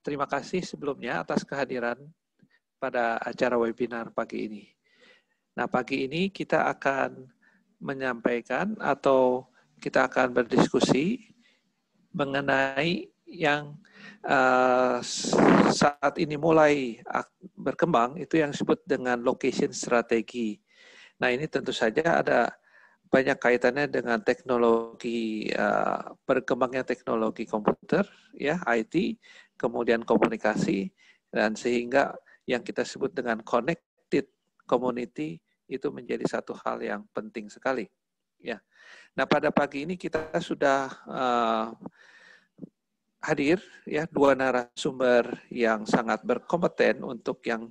terima kasih sebelumnya atas kehadiran pada acara webinar pagi ini. Nah, pagi ini kita akan menyampaikan atau kita akan berdiskusi mengenai yang saat ini mulai berkembang, itu yang disebut dengan location strategi. Nah, ini tentu saja ada banyak kaitannya dengan teknologi, berkembangnya teknologi komputer, ya, IT, kemudian komunikasi, dan sehingga yang kita sebut dengan connected community itu menjadi satu hal yang penting sekali. Ya. Nah, pada pagi ini kita sudah hadir ya dua narasumber yang sangat berkompeten untuk yang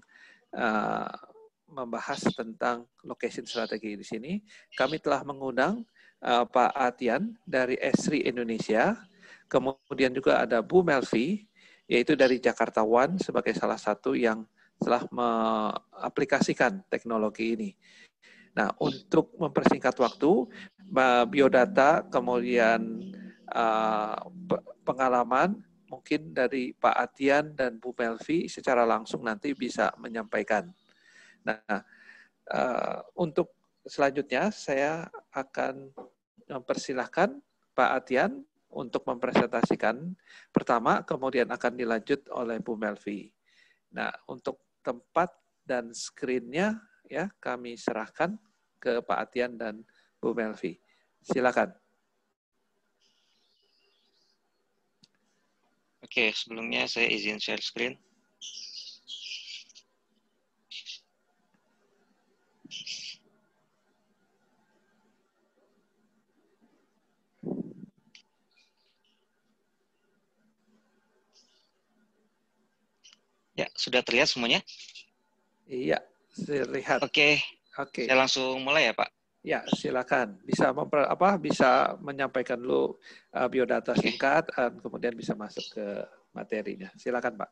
membahas tentang location strategi di sini. Kami telah mengundang Pak Atian dari Esri Indonesia, kemudian juga ada Bu Melvi, yaitu dari Jakarta One sebagai salah satu yang telah mengaplikasikan teknologi ini. Nah, untuk mempersingkat waktu, biodata, kemudian pengalaman, mungkin dari Pak Atian dan Bu Melvi secara langsung nanti bisa menyampaikan. Nah, untuk selanjutnya saya akan mempersilahkan Pak Atian untuk mempresentasikan pertama, kemudian akan dilanjut oleh Bu Melvi. Nah, untuk tempat dan screen-nya ya kami serahkan ke Pak Atian dan Bu Melvi. Silakan. Oke, sebelumnya saya izin share screen. Ya, sudah terlihat semuanya? Iya, terlihat. Oke. Oke. Saya langsung mulai ya, Pak. Ya, silakan. Bisa menyampaikan dulu biodata singkat, kemudian bisa masuk ke materinya. Silakan, Pak.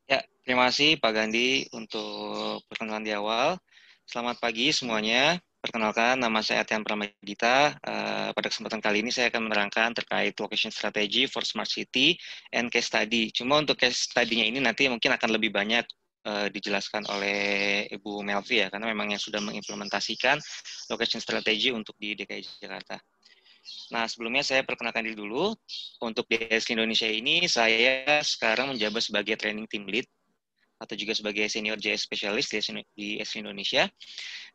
Ya, terima kasih Pak Gandhi untuk perkenalan di awal. Selamat pagi semuanya. Perkenalkan, nama saya Atian Pramadita. Pada kesempatan kali ini saya akan menerangkan terkait location strategy for smart city and case study. Cuma untuk case study-nya ini nanti mungkin akan lebih banyak dijelaskan oleh Ibu Melvi ya, karena memang yang sudah mengimplementasikan location strategy untuk di DKI Jakarta. Nah, sebelumnya saya perkenalkan diri dulu. Untuk di ESRI Indonesia ini, saya sekarang menjabat sebagai training team lead atau juga sebagai senior JS specialist di ESRI Indonesia.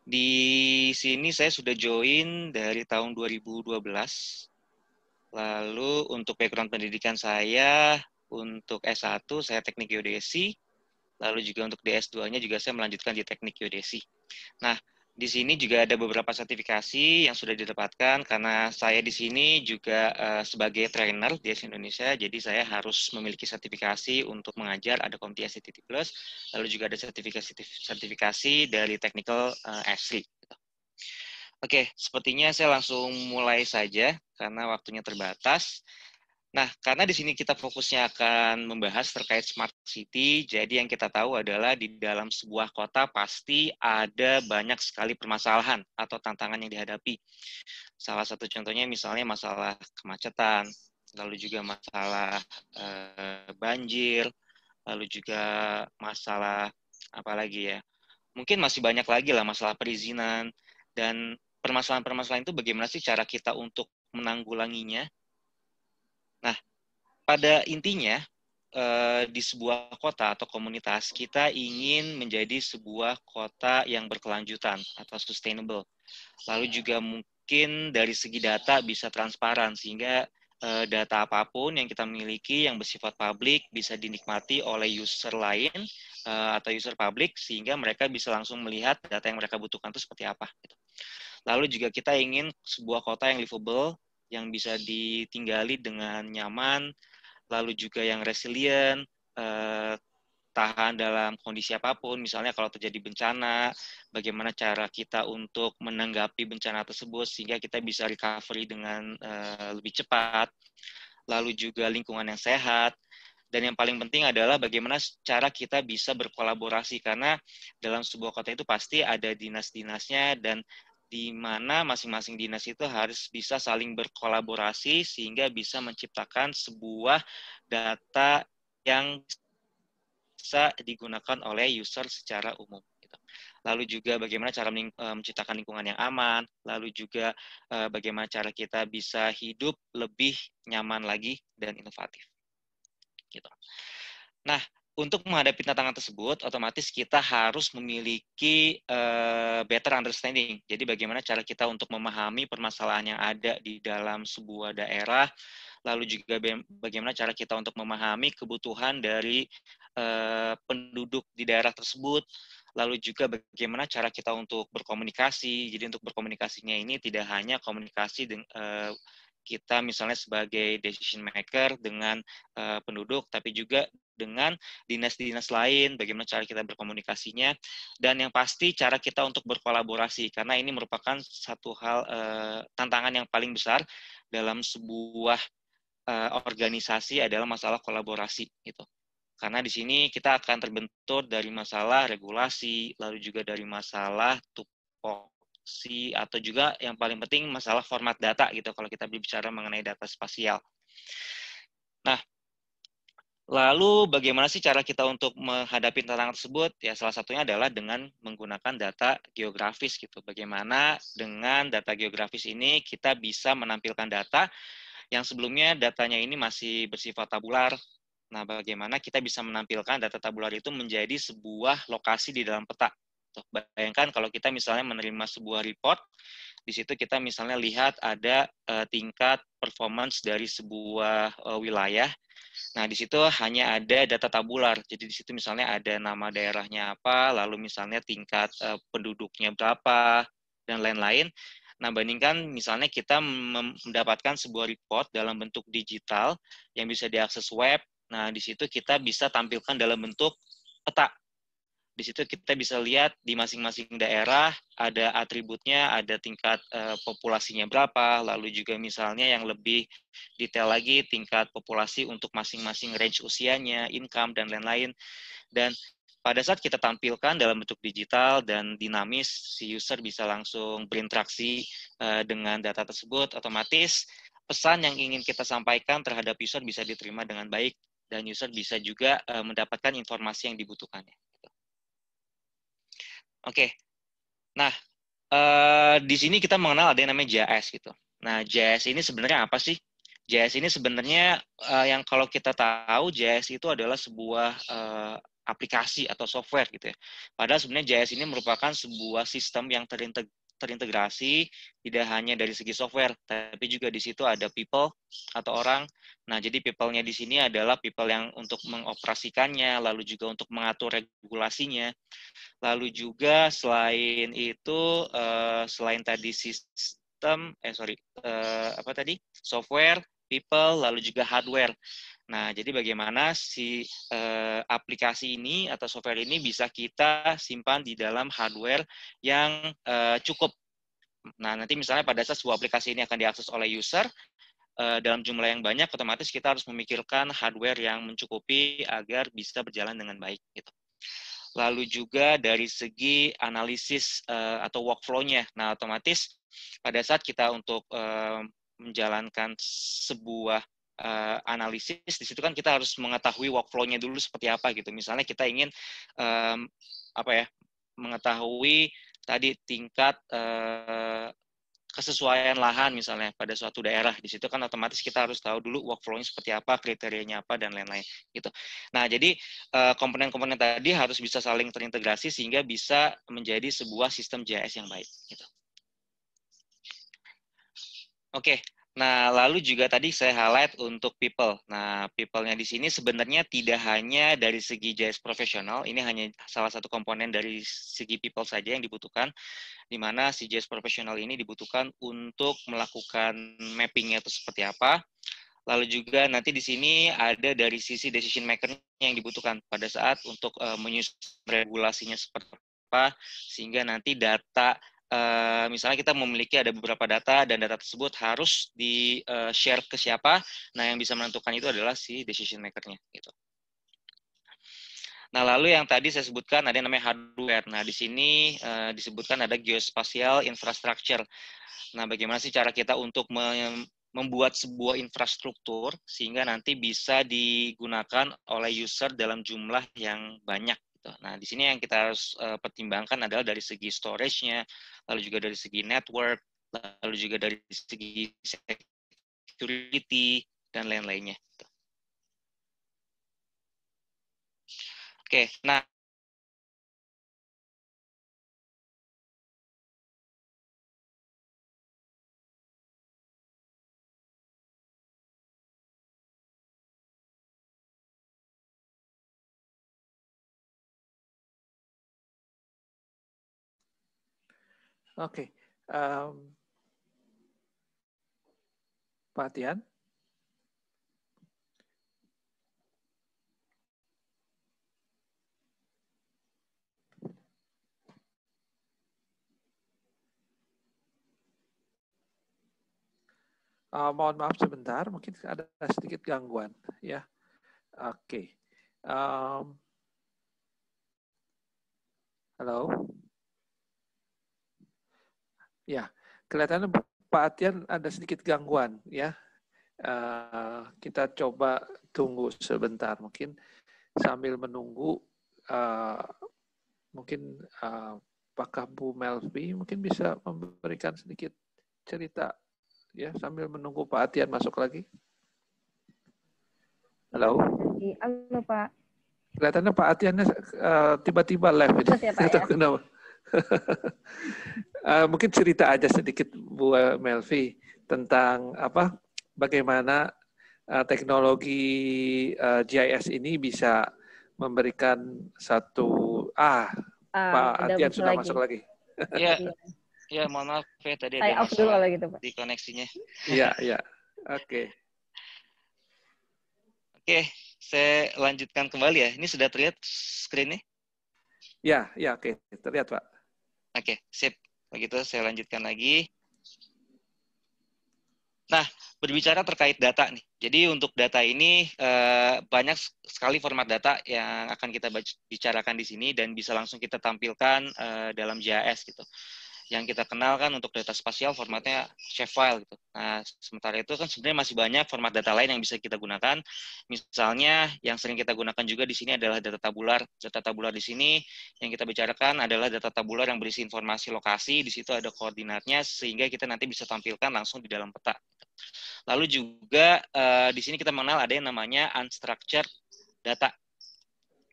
Di sini saya sudah join dari tahun 2012. Lalu untuk background pendidikan saya, untuk S1 saya teknik geodesi, lalu juga untuk DS2-nya juga saya melanjutkan di teknik geodesi. Nah, di sini juga ada beberapa sertifikasi yang sudah didapatkan karena saya di sini juga sebagai trainer di ESRI Indonesia, jadi saya harus memiliki sertifikasi untuk mengajar, ada Komti SCTT+, lalu juga ada sertifikasi dari Technical ESRI. Oke, sepertinya saya langsung mulai saja karena waktunya terbatas. Nah, karena di sini kita fokusnya akan membahas terkait smart city, jadi yang kita tahu adalah di dalam sebuah kota pasti ada banyak sekali permasalahan atau tantangan yang dihadapi. Salah satu contohnya misalnya masalah kemacetan, lalu juga masalah banjir, lalu juga masalah apa lagi ya? Mungkin masih banyak lagi lah masalah perizinan, dan permasalahan-permasalahan itu bagaimana sih cara kita untuk menanggulanginya. Nah, pada intinya, di sebuah kota atau komunitas, kita ingin menjadi sebuah kota yang berkelanjutan atau sustainable. Lalu juga mungkin dari segi data bisa transparan, sehingga data apapun yang kita miliki yang bersifat publik bisa dinikmati oleh user lain atau user publik, sehingga mereka bisa langsung melihat data yang mereka butuhkan itu seperti apa. Lalu juga kita ingin sebuah kota yang livable, yang bisa ditinggali dengan nyaman, lalu juga yang resilient, tahan dalam kondisi apapun. Misalnya kalau terjadi bencana, bagaimana cara kita untuk menanggapi bencana tersebut sehingga kita bisa recovery dengan lebih cepat. Lalu juga lingkungan yang sehat. Dan yang paling penting adalah bagaimana cara kita bisa berkolaborasi, karena dalam sebuah kota itu pasti ada dinas-dinasnya, dan di mana masing-masing dinas itu harus bisa saling berkolaborasi sehingga bisa menciptakan sebuah data yang bisa digunakan oleh user secara umum. Lalu juga bagaimana cara menciptakan lingkungan yang aman, lalu juga bagaimana cara kita bisa hidup lebih nyaman lagi dan inovatif. Gitu. Nah, untuk menghadapi tantangan tersebut, otomatis kita harus memiliki better understanding. Jadi bagaimana cara kita untuk memahami permasalahan yang ada di dalam sebuah daerah, lalu juga bagaimana cara kita untuk memahami kebutuhan dari penduduk di daerah tersebut, lalu juga bagaimana cara kita untuk berkomunikasi. Jadi untuk berkomunikasinya ini tidak hanya komunikasi kita misalnya sebagai decision maker dengan penduduk, tapi juga dengan dinas-dinas lain, bagaimana cara kita berkomunikasinya, dan yang pasti cara kita untuk berkolaborasi, karena ini merupakan satu hal tantangan yang paling besar dalam sebuah organisasi adalah masalah kolaborasi gitu. Karena di sini kita akan terbentur dari masalah regulasi, lalu juga dari masalah tupoksi, atau juga yang paling penting masalah format data gitu kalau kita berbicara mengenai data spasial. Nah, lalu bagaimana sih cara kita untuk menghadapi tantangan tersebut? Ya salah satunya adalah dengan menggunakan data geografis gitu. Bagaimana dengan data geografis ini kita bisa menampilkan data yang sebelumnya datanya ini masih bersifat tabular. Nah, bagaimana kita bisa menampilkan data tabular itu menjadi sebuah lokasi di dalam peta. Bayangkan kalau kita misalnya menerima sebuah report, di situ kita misalnya lihat ada tingkat performance dari sebuah wilayah. Nah, di situ hanya ada data tabular. Jadi di situ misalnya ada nama daerahnya apa, lalu misalnya tingkat penduduknya berapa, dan lain-lain. Nah, bandingkan misalnya kita mendapatkan sebuah report dalam bentuk digital yang bisa diakses web. Nah, di situ kita bisa tampilkan dalam bentuk peta. Di situ kita bisa lihat di masing-masing daerah ada atributnya, ada tingkat populasinya berapa, lalu juga misalnya yang lebih detail lagi tingkat populasi untuk masing-masing range usianya, income, dan lain-lain. Dan pada saat kita tampilkan dalam bentuk digital dan dinamis, si user bisa langsung berinteraksi dengan data tersebut, otomatis pesan yang ingin kita sampaikan terhadap user bisa diterima dengan baik, dan user bisa juga mendapatkan informasi yang dibutuhkannya. Oke, nah di sini kita mengenal ada yang namanya JS gitu. Nah, JS ini sebenarnya apa sih? JS ini sebenarnya yang kalau kita tahu JS itu adalah sebuah aplikasi atau software gitu ya. Padahal sebenarnya JS ini merupakan sebuah sistem yang terintegrasi tidak hanya dari segi software, tapi juga di situ ada people atau orang. Nah, jadi people-nya di sini adalah people yang untuk mengoperasikannya, lalu juga untuk mengatur regulasinya. Lalu juga selain itu, selain tadi sistem, software, people, lalu juga hardware. Nah, jadi bagaimana si aplikasi ini atau software ini bisa kita simpan di dalam hardware yang cukup. Nah, nanti misalnya pada saat sebuah aplikasi ini akan diakses oleh user, dalam jumlah yang banyak, otomatis kita harus memikirkan hardware yang mencukupi agar bisa berjalan dengan baik. Gitu. Lalu juga dari segi analisis atau workflow-nya. Nah, otomatis pada saat kita untuk menjalankan sebuah analisis, di situ kan kita harus mengetahui workflow-nya dulu seperti apa gitu. Misalnya kita ingin mengetahui tadi tingkat kesesuaian lahan misalnya pada suatu daerah. Di situ kan otomatis kita harus tahu dulu workflow-nya seperti apa, kriterianya apa, dan lain-lain gitu. Nah, jadi komponen-komponen tadi harus bisa saling terintegrasi sehingga bisa menjadi sebuah sistem JS yang baik gitu. Oke. Nah, lalu juga tadi saya highlight untuk people. Nah, people-nya di sini sebenarnya tidak hanya dari segi JS profesional, ini hanya salah satu komponen dari segi people saja yang dibutuhkan, di mana si JS profesional ini dibutuhkan untuk melakukan mapping-nya itu seperti apa. Lalu juga nanti di sini ada dari sisi decision maker-nya yang dibutuhkan pada saat untuk menyusun regulasinya seperti apa, sehingga nanti data misalnya kita memiliki ada beberapa data dan data tersebut harus di-share ke siapa. Nah, yang bisa menentukan itu adalah si decision maker-nya gitu. Nah, lalu yang tadi saya sebutkan ada yang namanya hardware. Nah, di sini disebutkan ada geospatial infrastructure. Nah, bagaimana sih cara kita untuk membuat sebuah infrastruktur sehingga nanti bisa digunakan oleh user dalam jumlah yang banyak. Gitu. Nah, di sini yang kita harus pertimbangkan adalah dari segi storage-nya, lalu juga dari segi network, lalu juga dari segi security, dan lain-lainnya. Oke, nah Oke, Pak Tian. Mohon maaf sebentar, mungkin ada sedikit gangguan, ya. Oke. Halo. Ya, kelihatannya Pak Atian ada sedikit gangguan, ya. Kita coba tunggu sebentar, mungkin sambil menunggu, mungkin apakah Bu Melvi mungkin bisa memberikan sedikit cerita, ya, sambil menunggu Pak Atian masuk lagi. Halo. Halo Pak. Kelihatannya Pak Atiannya tiba-tiba live ini. Ya, Pak, ya? Kenapa? Mungkin cerita aja sedikit Bu Melvi tentang bagaimana teknologi GIS ini bisa memberikan satu Pak Atian sudah masuk lagi. Ya, mohon maaf ya tadi ada masalah gitu, Pak. di koneksinya. Iya. Oke. Oke, saya lanjutkan kembali ya. Ini sudah terlihat screen-nya? Ya, oke. Terlihat, Pak. Oke, sip. Begitu saya lanjutkan lagi. Nah, berbicara terkait data nih. Jadi untuk data ini banyak sekali format data yang akan kita bicarakan di sini dan bisa langsung kita tampilkan dalam GIS gitu. Yang kita kenal kan untuk data spasial formatnya shapefile gitu. Nah, sementara itu kan sebenarnya masih banyak format data lain yang bisa kita gunakan. Misalnya yang sering kita gunakan juga di sini adalah data tabular. Data tabular di sini yang kita bicarakan adalah data tabular yang berisi informasi lokasi, di situ ada koordinatnya sehingga kita nanti bisa tampilkan langsung di dalam peta. Lalu juga di sini kita mengenal ada yang namanya unstructured data.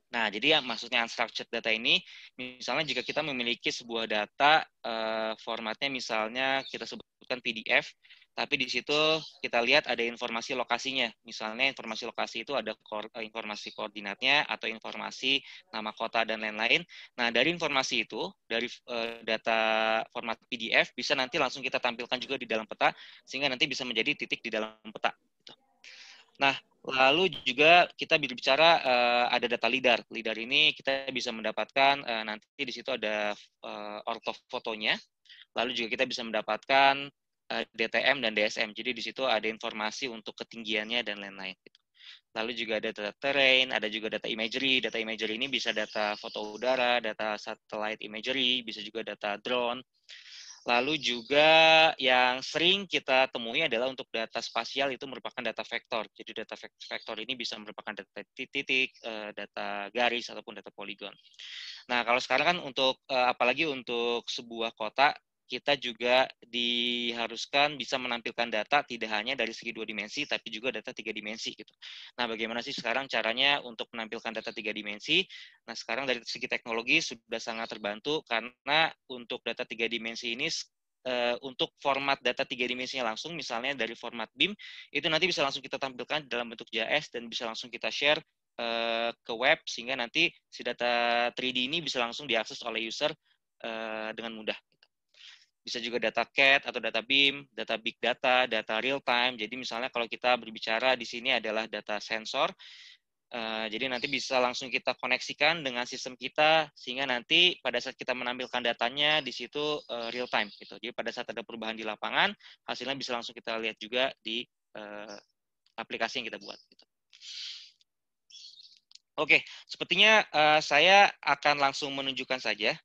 Nah, jadi yang maksudnya unstructured data ini, misalnya jika kita memiliki sebuah data, formatnya misalnya kita sebutkan PDF, tapi di situ kita lihat ada informasi lokasinya. Misalnya informasi lokasi itu ada informasi koordinatnya, atau informasi nama kota, dan lain-lain. Nah, dari informasi itu, dari data format PDF, bisa nanti langsung kita tampilkan juga di dalam peta, sehingga nanti bisa menjadi titik di dalam peta. Nah, lalu juga kita berbicara ada data LIDAR. LIDAR ini kita bisa mendapatkan nanti di situ ada ortofotonya. Lalu juga kita bisa mendapatkan DTM dan DSM. Jadi di situ ada informasi untuk ketinggiannya dan lain-lain. Lalu juga ada data terrain, ada juga data imagery. Data imagery ini bisa data foto udara, data satellite imagery, bisa juga data drone. Lalu juga yang sering kita temui adalah untuk data spasial itu merupakan data vektor. Jadi data vektor ini bisa merupakan data titik, data garis, ataupun data poligon. Nah, kalau sekarang kan untuk, apalagi untuk sebuah kota, kita juga diharuskan bisa menampilkan data tidak hanya dari segi 2 dimensi, tapi juga data 3 dimensi gitu. Nah, bagaimana sih sekarang caranya untuk menampilkan data 3 dimensi? Nah, sekarang dari segi teknologi sudah sangat terbantu karena untuk data 3 dimensi ini untuk format data 3 dimensinya langsung, misalnya dari format BIM, itu nanti bisa langsung kita tampilkan dalam bentuk JS dan bisa langsung kita share ke web, sehingga nanti si data 3D ini bisa langsung diakses oleh user dengan mudah. Bisa juga data CAD atau data BIM, data big data, data real time. Jadi misalnya kalau kita berbicara di sini adalah data sensor, jadi nanti bisa langsung kita koneksikan dengan sistem kita, sehingga nanti pada saat kita menampilkan datanya di situ real time gitu. Jadi pada saat ada perubahan di lapangan, hasilnya bisa langsung kita lihat juga di aplikasi yang kita buat. Gitu. Oke, sepertinya saya akan langsung menunjukkan saja.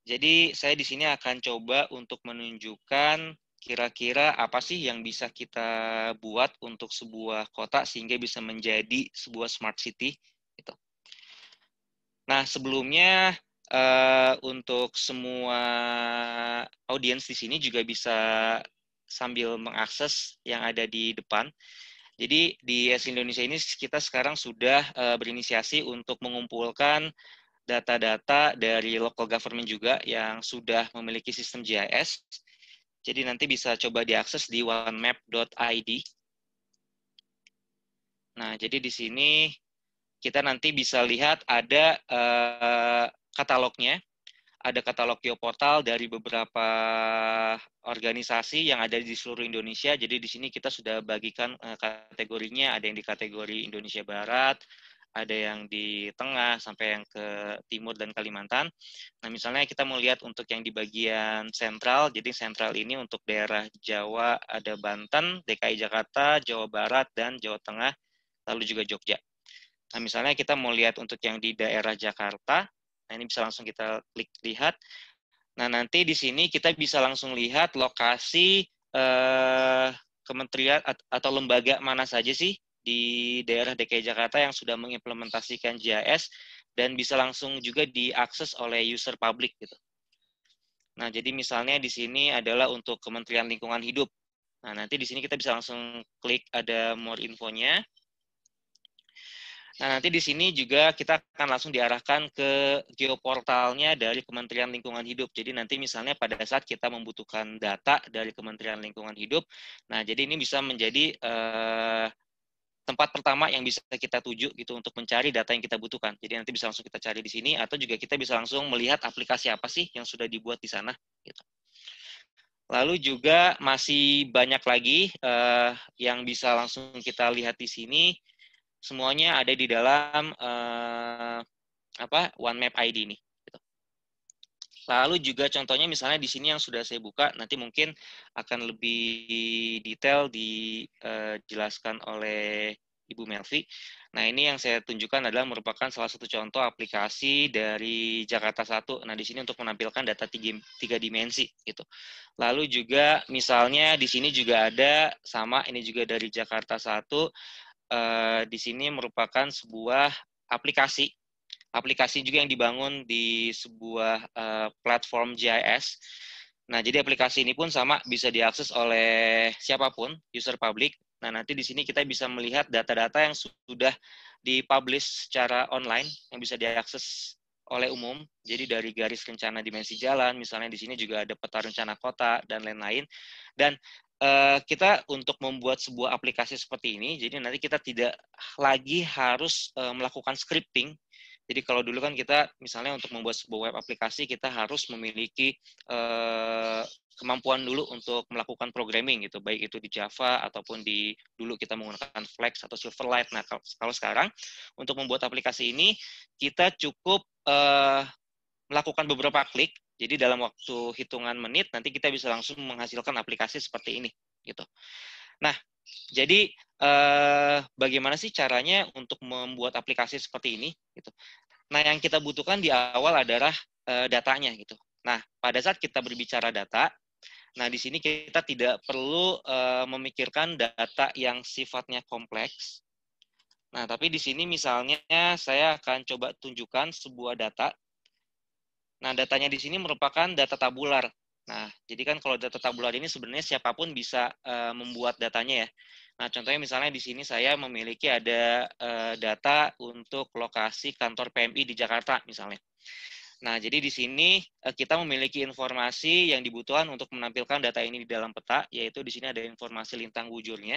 Jadi saya di sini akan coba untuk menunjukkan kira-kira apa sih yang bisa kita buat untuk sebuah kota sehingga bisa menjadi sebuah smart city gitu. Nah, sebelumnya untuk semua audiens di sini juga bisa sambil mengakses yang ada di depan. Jadi di YES Indonesia ini kita sekarang sudah berinisiasi untuk mengumpulkan data-data dari local government juga yang sudah memiliki sistem GIS. Jadi nanti bisa coba diakses di onemap.id. Nah, jadi di sini kita nanti bisa lihat ada katalognya. Ada katalog geoportal dari beberapa organisasi yang ada di seluruh Indonesia. Jadi di sini kita sudah bagikan kategorinya, ada yang di kategori Indonesia Barat, ada yang di tengah sampai yang ke timur dan Kalimantan. Nah, misalnya kita mau lihat untuk yang di bagian sentral, jadi sentral ini untuk daerah Jawa ada Banten, DKI Jakarta, Jawa Barat, dan Jawa Tengah, lalu juga Jogja. Nah, misalnya kita mau lihat untuk yang di daerah Jakarta, nah ini bisa langsung kita klik lihat. Nah, nanti di sini kita bisa langsung lihat lokasi kementerian atau lembaga mana saja sih di daerah DKI Jakarta yang sudah mengimplementasikan GIS dan bisa langsung juga diakses oleh user publik gitu. Nah, jadi misalnya di sini adalah untuk Kementerian Lingkungan Hidup. Nah, nanti di sini kita bisa langsung klik ada more infonya. Nah, nanti di sini juga kita akan langsung diarahkan ke geoportalnya dari Kementerian Lingkungan Hidup. Jadi nanti misalnya pada saat kita membutuhkan data dari Kementerian Lingkungan Hidup, nah jadi ini bisa menjadi tempat pertama yang bisa kita tuju gitu untuk mencari data yang kita butuhkan. Jadi nanti bisa langsung kita cari di sini, atau juga kita bisa langsung melihat aplikasi apa sih yang sudah dibuat di sana. Gitu. Lalu juga masih banyak lagi yang bisa langsung kita lihat di sini. Semuanya ada di dalam OneMap ID ini. Gitu. Lalu juga contohnya misalnya di sini yang sudah saya buka, nanti mungkin akan lebih detail dijelaskan oleh Ibu Melvi. Nah, ini yang saya tunjukkan adalah merupakan salah satu contoh aplikasi dari Jakarta 1. Nah, di sini untuk menampilkan data 3 dimensi gitu. Lalu juga misalnya di sini juga ada sama, ini juga dari Jakarta 1. Di sini merupakan sebuah aplikasi juga yang dibangun di sebuah platform GIS. Nah, jadi aplikasi ini pun sama bisa diakses oleh siapapun, user publik. Nah, nanti di sini kita bisa melihat data-data yang sudah dipublish secara online yang bisa diakses oleh umum. Jadi dari garis rencana dimensi jalan, misalnya di sini juga ada peta rencana kota dan lain-lain. Dan kita untuk membuat sebuah aplikasi seperti ini, jadi nanti kita tidak lagi harus melakukan scripting. Jadi kalau dulu kan kita misalnya untuk membuat sebuah web aplikasi kita harus memiliki kemampuan dulu untuk melakukan programming gitu, baik itu di Java ataupun dulu kita menggunakan Flex atau Silverlight. Nah, kalau sekarang untuk membuat aplikasi ini kita cukup melakukan beberapa klik. Jadi dalam waktu hitungan menit nanti kita bisa langsung menghasilkan aplikasi seperti ini gitu. Nah, jadi bagaimana sih caranya untuk membuat aplikasi seperti ini gitu. Nah, yang kita butuhkan di awal adalah datanya gitu. Nah, pada saat kita berbicara data, nah di sini kita tidak perlu memikirkan data yang sifatnya kompleks. Nah, tapi di sini misalnya saya akan coba tunjukkan sebuah data. Nah, datanya di sini merupakan data tabular. Nah, jadi kan kalau data tabular ini sebenarnya siapapun bisa membuat datanya ya. Nah, contohnya misalnya di sini saya memiliki ada data untuk lokasi kantor PMI di Jakarta misalnya. Nah, jadi di sini kita memiliki informasi yang dibutuhkan untuk menampilkan data ini di dalam peta, yaitu di sini ada informasi lintang bujurnya.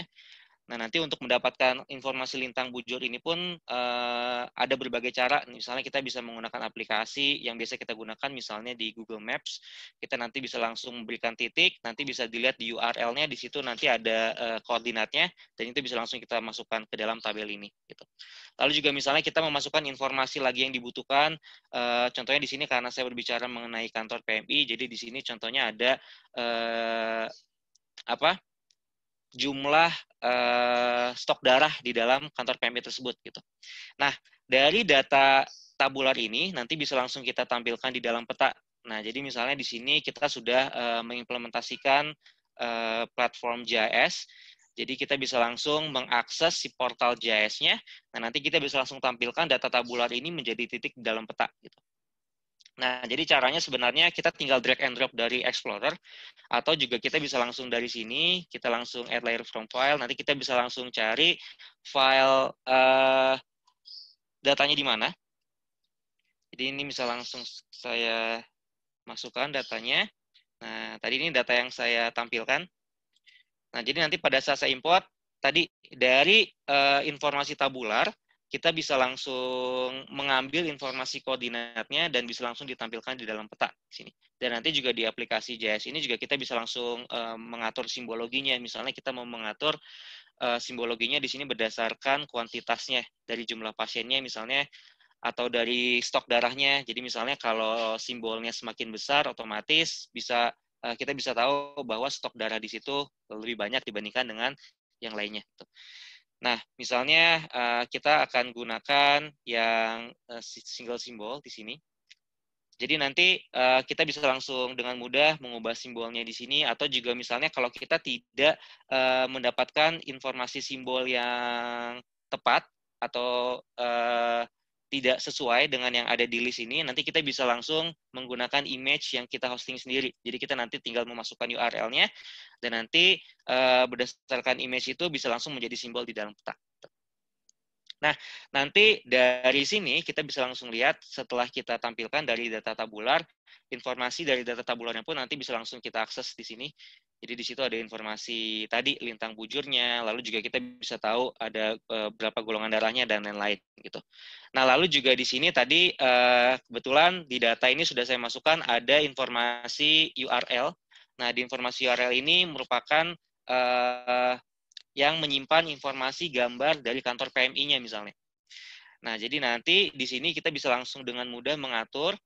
Nah, nanti untuk mendapatkan informasi lintang bujur ini pun ada berbagai cara. Misalnya kita bisa menggunakan aplikasi yang biasa kita gunakan, misalnya di Google Maps. Kita nanti bisa langsung memberikan titik, nanti bisa dilihat di URL-nya, di situ nanti ada koordinatnya, dan itu bisa langsung kita masukkan ke dalam tabel ini. Gitu. Lalu juga misalnya kita memasukkan informasi lagi yang dibutuhkan, contohnya di sini karena saya berbicara mengenai kantor PMI, jadi di sini contohnya ada jumlah stok darah di dalam kantor PMI tersebut gitu. Nah, dari data tabular ini nanti bisa langsung kita tampilkan di dalam peta. Nah, jadi misalnya di sini kita sudah mengimplementasikan platform JS. Jadi kita bisa langsung mengakses si portal JS-nya. Nah, nanti kita bisa langsung tampilkan data tabular ini menjadi titik di dalam peta. Gitu. Nah, jadi caranya sebenarnya kita tinggal drag and drop dari Explorer, atau juga kita bisa langsung dari sini, kita langsung add layer from file, nanti kita bisa langsung cari file datanya di mana. Jadi ini bisa langsung saya masukkan datanya. Nah, tadi ini data yang saya tampilkan. Nah, jadi nanti pada saat saya import, tadi dari informasi tabular, kita bisa langsung mengambil informasi koordinatnya dan bisa langsung ditampilkan di dalam peta di sini. Dan nanti juga di aplikasi JS ini juga kita bisa langsung mengatur simbologinya. Misalnya kita mau mengatur simbologinya di sini berdasarkan kuantitasnya dari jumlah pasiennya misalnya, atau dari stok darahnya. Jadi misalnya kalau simbolnya semakin besar, otomatis kita bisa tahu bahwa stok darah di situ lebih banyak dibandingkan dengan yang lainnya. Nah, misalnya kita akan gunakan yang single simbol di sini. Jadi nanti kita bisa langsung dengan mudah mengubah simbolnya di sini, atau juga misalnya kalau kita tidak mendapatkan informasi simbol yang tepat atau tidak sesuai dengan yang ada di list ini, nanti kita bisa langsung menggunakan image yang kita hosting sendiri. Jadi kita nanti tinggal memasukkan URL-nya, dan nanti berdasarkan image itu bisa langsung menjadi simbol di dalam peta. Nah, nanti dari sini kita bisa langsung lihat setelah kita tampilkan dari data tabular, informasi dari data tabularnya pun nanti bisa langsung kita akses di sini. Jadi di situ ada informasi tadi lintang bujurnya, lalu juga kita bisa tahu ada berapa golongan darahnya dan lain-lain gitu. Nah, lalu juga di sini tadi kebetulan di data ini sudah saya masukkan ada informasi URL. Nah, di informasi URL ini merupakan yang menyimpan informasi gambar dari kantor PMI-nya misalnya. Nah, jadi nanti di sini kita bisa langsung dengan mudah mengatur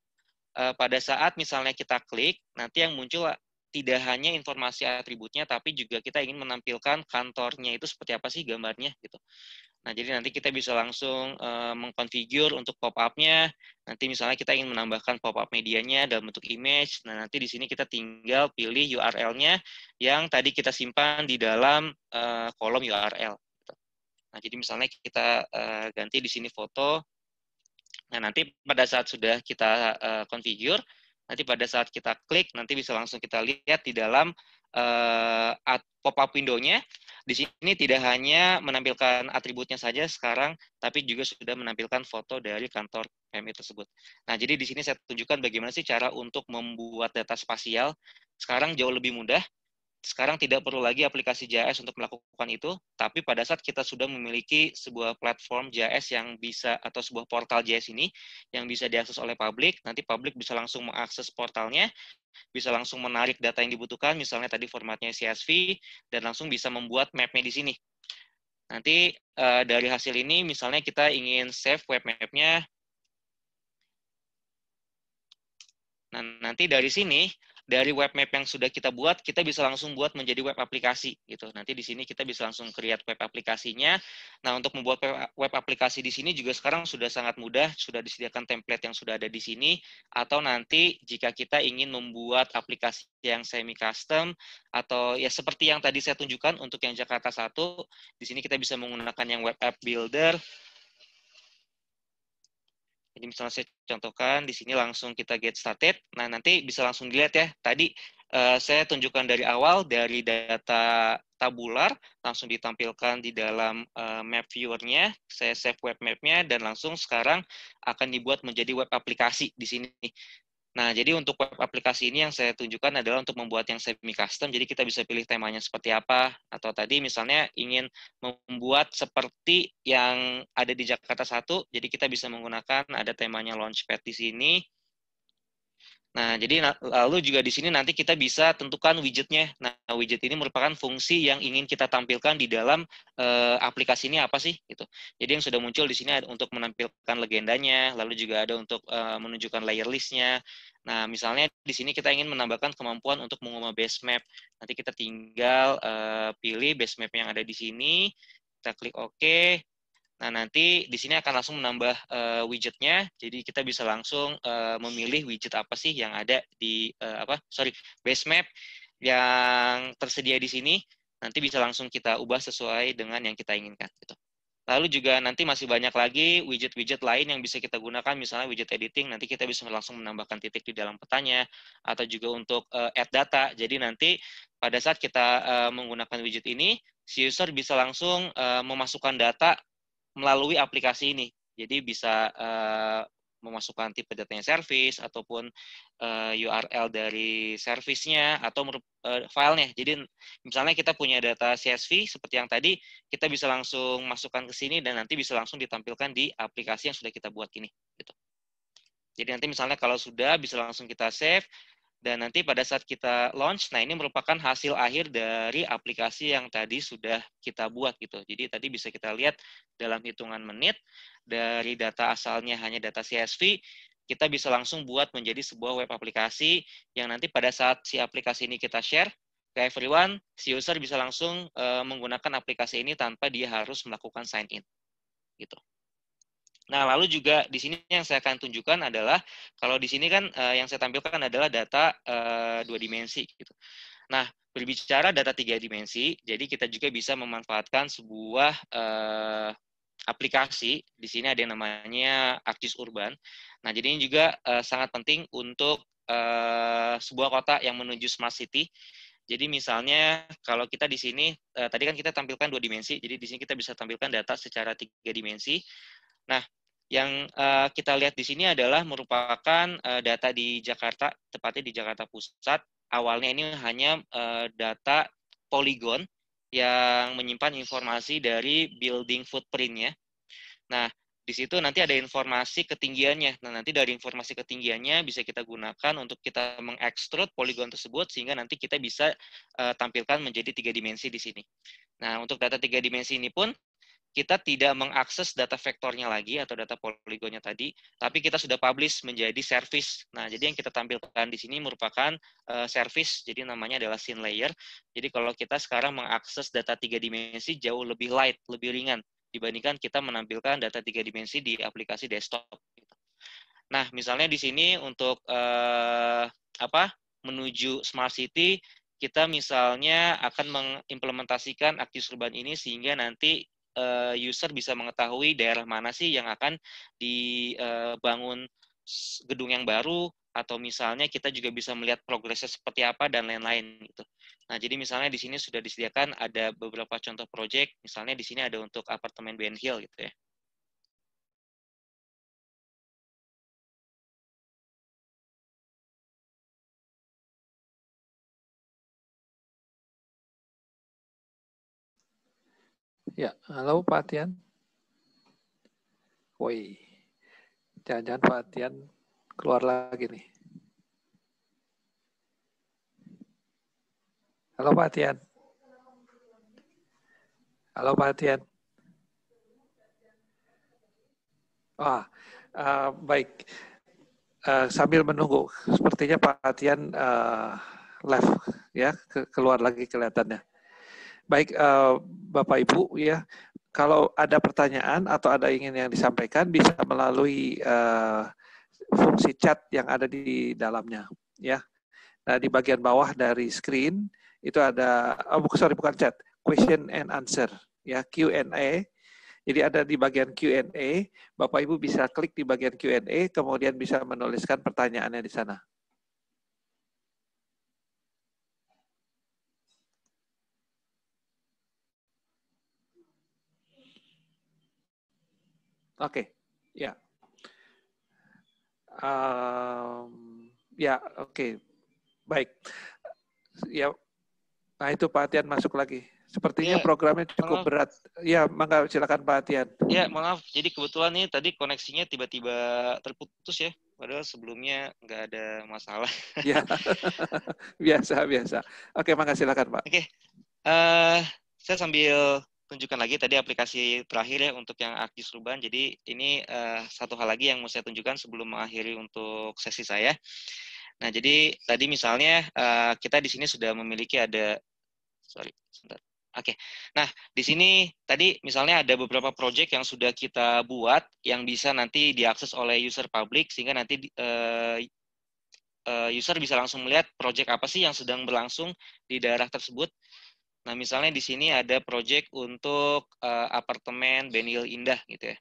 pada saat misalnya kita klik, nanti yang muncul tidak hanya informasi atributnya, tapi juga kita ingin menampilkan kantornya itu seperti apa sih gambarnya gitu. Nah, jadi nanti kita bisa langsung mengkonfigur untuk pop-up-nya. Nanti misalnya kita ingin menambahkan pop-up medianya dalam bentuk image. Nah, nanti di sini kita tinggal pilih URL-nya yang tadi kita simpan di dalam kolom URL. Nah, jadi misalnya kita ganti di sini foto. Nah, nanti pada saat sudah kita configure, nanti pada saat kita klik, nanti bisa langsung kita lihat di dalam pop-up window-nya. Di sini tidak hanya menampilkan atributnya saja sekarang, tapi juga sudah menampilkan foto dari kantor PMI tersebut. Nah, jadi di sini saya tunjukkan bagaimana sih cara untuk membuat data spasial. Sekarang jauh lebih mudah. Sekarang tidak perlu lagi aplikasi JS untuk melakukan itu, tapi pada saat kita sudah memiliki sebuah platform JS yang bisa, atau sebuah portal JS ini, yang bisa diakses oleh publik, nanti publik bisa langsung mengakses portalnya, bisa langsung menarik data yang dibutuhkan, misalnya tadi formatnya CSV, dan langsung bisa membuat map-nya di sini. Nanti dari hasil ini, misalnya kita ingin save web map-nya, nah nanti dari sini, dari web map yang sudah kita buat, kita bisa langsung buat menjadi web aplikasi gitu. Nanti di sini kita bisa langsung create web aplikasinya. Nah, untuk membuat web aplikasi di sini juga sekarang sudah sangat mudah, sudah disediakan template yang sudah ada di sini, atau nanti jika kita ingin membuat aplikasi yang semi custom, atau ya seperti yang tadi saya tunjukkan untuk yang Jakarta 1, di sini kita bisa menggunakan yang web app builder. Jadi misalnya saya contohkan, di sini langsung kita get started. Nah, nanti bisa langsung dilihat ya. Tadi saya tunjukkan dari awal, dari data tabular, langsung ditampilkan di dalam map viewer-nya. Saya save web map-nya, dan langsung sekarang akan dibuat menjadi web aplikasi di sini. Nah, jadi untuk web aplikasi ini yang saya tunjukkan adalah untuk membuat yang semi-custom, jadi kita bisa pilih temanya seperti apa, atau tadi misalnya ingin membuat seperti yang ada di Jakarta 1, jadi kita bisa menggunakan ada temanya Launchpad di sini. Nah, jadi lalu juga di sini nanti kita bisa tentukan widgetnya. Nah, widget ini merupakan fungsi yang ingin kita tampilkan di dalam aplikasi ini apa sih? Gitu. Jadi yang sudah muncul di sini ada untuk menampilkan legendanya, lalu juga ada untuk menunjukkan layer list-nya. Nah, misalnya di sini kita ingin menambahkan kemampuan untuk mengubah base map. Nanti kita tinggal pilih base map yang ada di sini, kita klik OK. Nah, nanti di sini akan langsung menambah widgetnya, jadi kita bisa langsung memilih widget apa sih yang ada di base map. yang tersedia di sini nanti bisa langsung kita ubah sesuai dengan yang kita inginkan gitu. Lalu juga nanti masih banyak lagi widget-widget lain yang bisa kita gunakan, misalnya widget editing, nanti kita bisa langsung menambahkan titik di dalam petanya, atau juga untuk add data. Jadi nanti pada saat kita menggunakan widget ini, si user bisa langsung memasukkan data melalui aplikasi ini. Jadi bisa memasukkan tipe datanya service, ataupun URL dari service-nya, atau filenya. Jadi misalnya kita punya data CSV seperti yang tadi, kita bisa langsung masukkan ke sini dan nanti bisa langsung ditampilkan di aplikasi yang sudah kita buat ini. Gitu. Jadi nanti misalnya kalau sudah bisa langsung kita save, dan nanti pada saat kita launch, nah ini merupakan hasil akhir dari aplikasi yang tadi sudah kita buat gitu. Jadi tadi bisa kita lihat dalam hitungan menit, dari data asalnya hanya data CSV, kita bisa langsung buat menjadi sebuah web aplikasi yang nanti pada saat si aplikasi ini kita share ke everyone, si user bisa langsung menggunakan aplikasi ini tanpa dia harus melakukan sign in. Gitu. Nah, lalu juga di sini yang saya akan tunjukkan adalah, kalau di sini kan yang saya tampilkan adalah data 2 dimensi. Gitu. Nah, berbicara data 3 dimensi, jadi kita juga bisa memanfaatkan sebuah aplikasi. Di sini ada yang namanya ArcGIS Urban. Nah, jadi ini juga sangat penting untuk sebuah kota yang menuju smart city. Jadi misalnya kalau kita di sini, tadi kan kita tampilkan 2 dimensi, jadi di sini kita bisa tampilkan data secara 3 dimensi. Nah, yang kita lihat di sini adalah merupakan data di Jakarta, tepatnya di Jakarta Pusat. Awalnya ini hanya data poligon yang menyimpan informasi dari building footprint-nya. Nah, di situ nanti ada informasi ketinggiannya. Nah, nanti dari informasi ketinggiannya bisa kita gunakan untuk kita mengekstrud poligon tersebut, sehingga nanti kita bisa tampilkan menjadi 3 dimensi di sini. Nah, untuk data 3 dimensi ini pun, kita tidak mengakses data vektornya lagi atau data poligonnya tadi, tapi kita sudah publish menjadi service. Nah, jadi yang kita tampilkan di sini merupakan service, jadi namanya adalah scene layer. Jadi kalau kita sekarang mengakses data 3 dimensi jauh lebih light, lebih ringan, dibandingkan kita menampilkan data 3 dimensi di aplikasi desktop. Nah, misalnya di sini untuk menuju smart city, kita misalnya akan mengimplementasikan ArcGIS Urban ini sehingga nanti user bisa mengetahui daerah mana sih yang akan dibangun gedung yang baru, atau misalnya kita juga bisa melihat progresnya seperti apa dan lain-lain gitu. Nah, jadi misalnya di sini sudah disediakan ada beberapa contoh proyek, misalnya di sini ada untuk apartemen Ben Hill gitu ya. Ya, halo Pak Tian. Woi, jangan-jangan Pak Tian keluar lagi nih. Halo Pak Tian. Halo Pak Tian. Baik. Sambil menunggu, sepertinya Pak Tian left ya, keluar lagi kelihatannya. Baik, Bapak Ibu ya, kalau ada pertanyaan atau ada ingin yang disampaikan bisa melalui fungsi chat yang ada di dalamnya ya. Nah, di bagian bawah dari screen itu ada bukan chat, question and answer ya, Q&A. Jadi ada di bagian Q&A, Bapak Ibu bisa klik di bagian Q&A kemudian bisa menuliskan pertanyaannya di sana. Oke, ya. Ya, oke. Baik. Ya, nah itu Pak Atian masuk lagi. Sepertinya Ya, programnya cukup maaf. berat. Ya, mangga silakan Pak Atian. Ya, maaf. Jadi kebetulan nih tadi koneksinya tiba-tiba terputus ya. Padahal sebelumnya nggak ada masalah. Ya, biasa. Oke, mangga silakan Pak. Oke. Saya sambil tunjukkan lagi tadi aplikasi terakhir ya untuk yang ArcGIS Urban. Jadi ini satu hal lagi yang mau saya tunjukkan sebelum mengakhiri untuk sesi saya. Nah, jadi tadi misalnya kita di sini sudah memiliki ada, sebentar. Oke. Nah, di sini tadi misalnya ada beberapa project yang sudah kita buat yang bisa nanti diakses oleh user public, sehingga nanti user bisa langsung melihat project apa sih yang sedang berlangsung di daerah tersebut. Nah, misalnya di sini ada project untuk apartemen Ben Hill Indah gitu ya.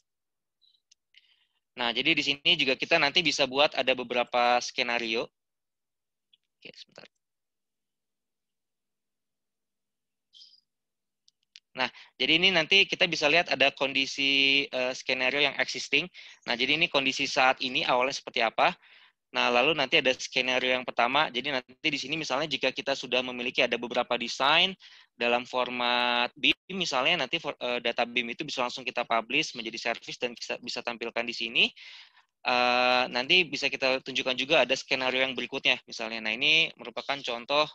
Nah, jadi di sini juga kita nanti bisa buat ada beberapa skenario. Oke, sebentar. Nah, jadi ini nanti kita bisa lihat ada kondisi skenario yang existing. Nah, jadi ini kondisi saat ini awalnya seperti apa. Nah, lalu nanti ada skenario yang pertama. Jadi nanti di sini misalnya jika kita sudah memiliki ada beberapa desain dalam format BIM, misalnya nanti data BIM itu bisa langsung kita publish menjadi service dan bisa tampilkan di sini. Nanti bisa kita tunjukkan juga ada skenario yang berikutnya misalnya. Nah, ini merupakan contoh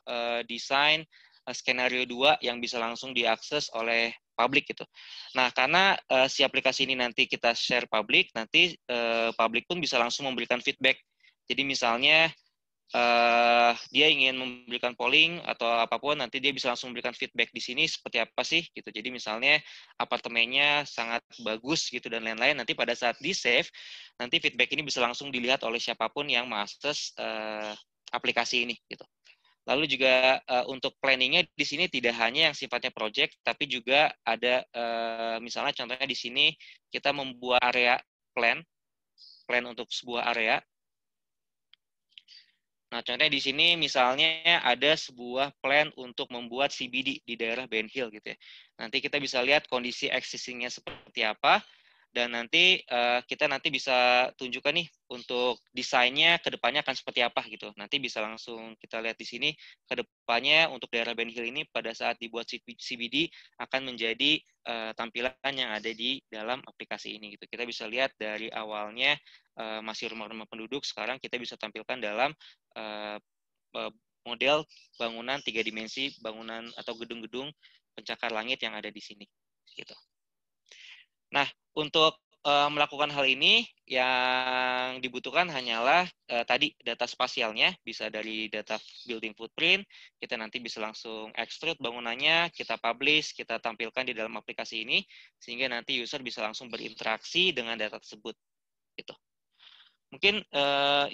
desain skenario 2 yang bisa langsung diakses oleh publik gitu. Nah, karena si aplikasi ini nanti kita share publik, nanti publik pun bisa langsung memberikan feedback. Jadi misalnya dia ingin memberikan polling atau apapun, nanti dia bisa langsung memberikan feedback di sini seperti apa sih gitu. Jadi misalnya apartemennya sangat bagus gitu dan lain-lain. Nanti pada saat di save, nanti feedback ini bisa langsung dilihat oleh siapapun yang mengakses aplikasi ini gitu. Lalu juga untuk planningnya di sini tidak hanya yang sifatnya project, tapi juga ada misalnya contohnya di sini kita membuat area plan untuk sebuah area. Nah, contohnya di sini misalnya ada sebuah plan untuk membuat CBD di daerah Ben Hill gitu ya. Nanti kita bisa lihat kondisi existing-nya seperti apa, dan nanti kita nanti bisa tunjukkan nih untuk desainnya ke depannya akan seperti apa gitu. Nanti bisa langsung kita lihat di sini ke depannya untuk daerah Ben Hill ini pada saat dibuat CBD akan menjadi tampilan yang ada di dalam aplikasi ini gitu. Kita bisa lihat dari awalnya masih rumah-rumah penduduk, sekarang kita bisa tampilkan dalam model bangunan 3 dimensi, bangunan atau gedung-gedung pencakar langit yang ada di sini gitu. Nah, untuk melakukan hal ini yang dibutuhkan hanyalah tadi data spasialnya, bisa dari data building footprint, kita nanti bisa langsung extrude bangunannya, kita publish, kita tampilkan di dalam aplikasi ini, sehingga nanti user bisa langsung berinteraksi dengan data tersebut. Gitu. Mungkin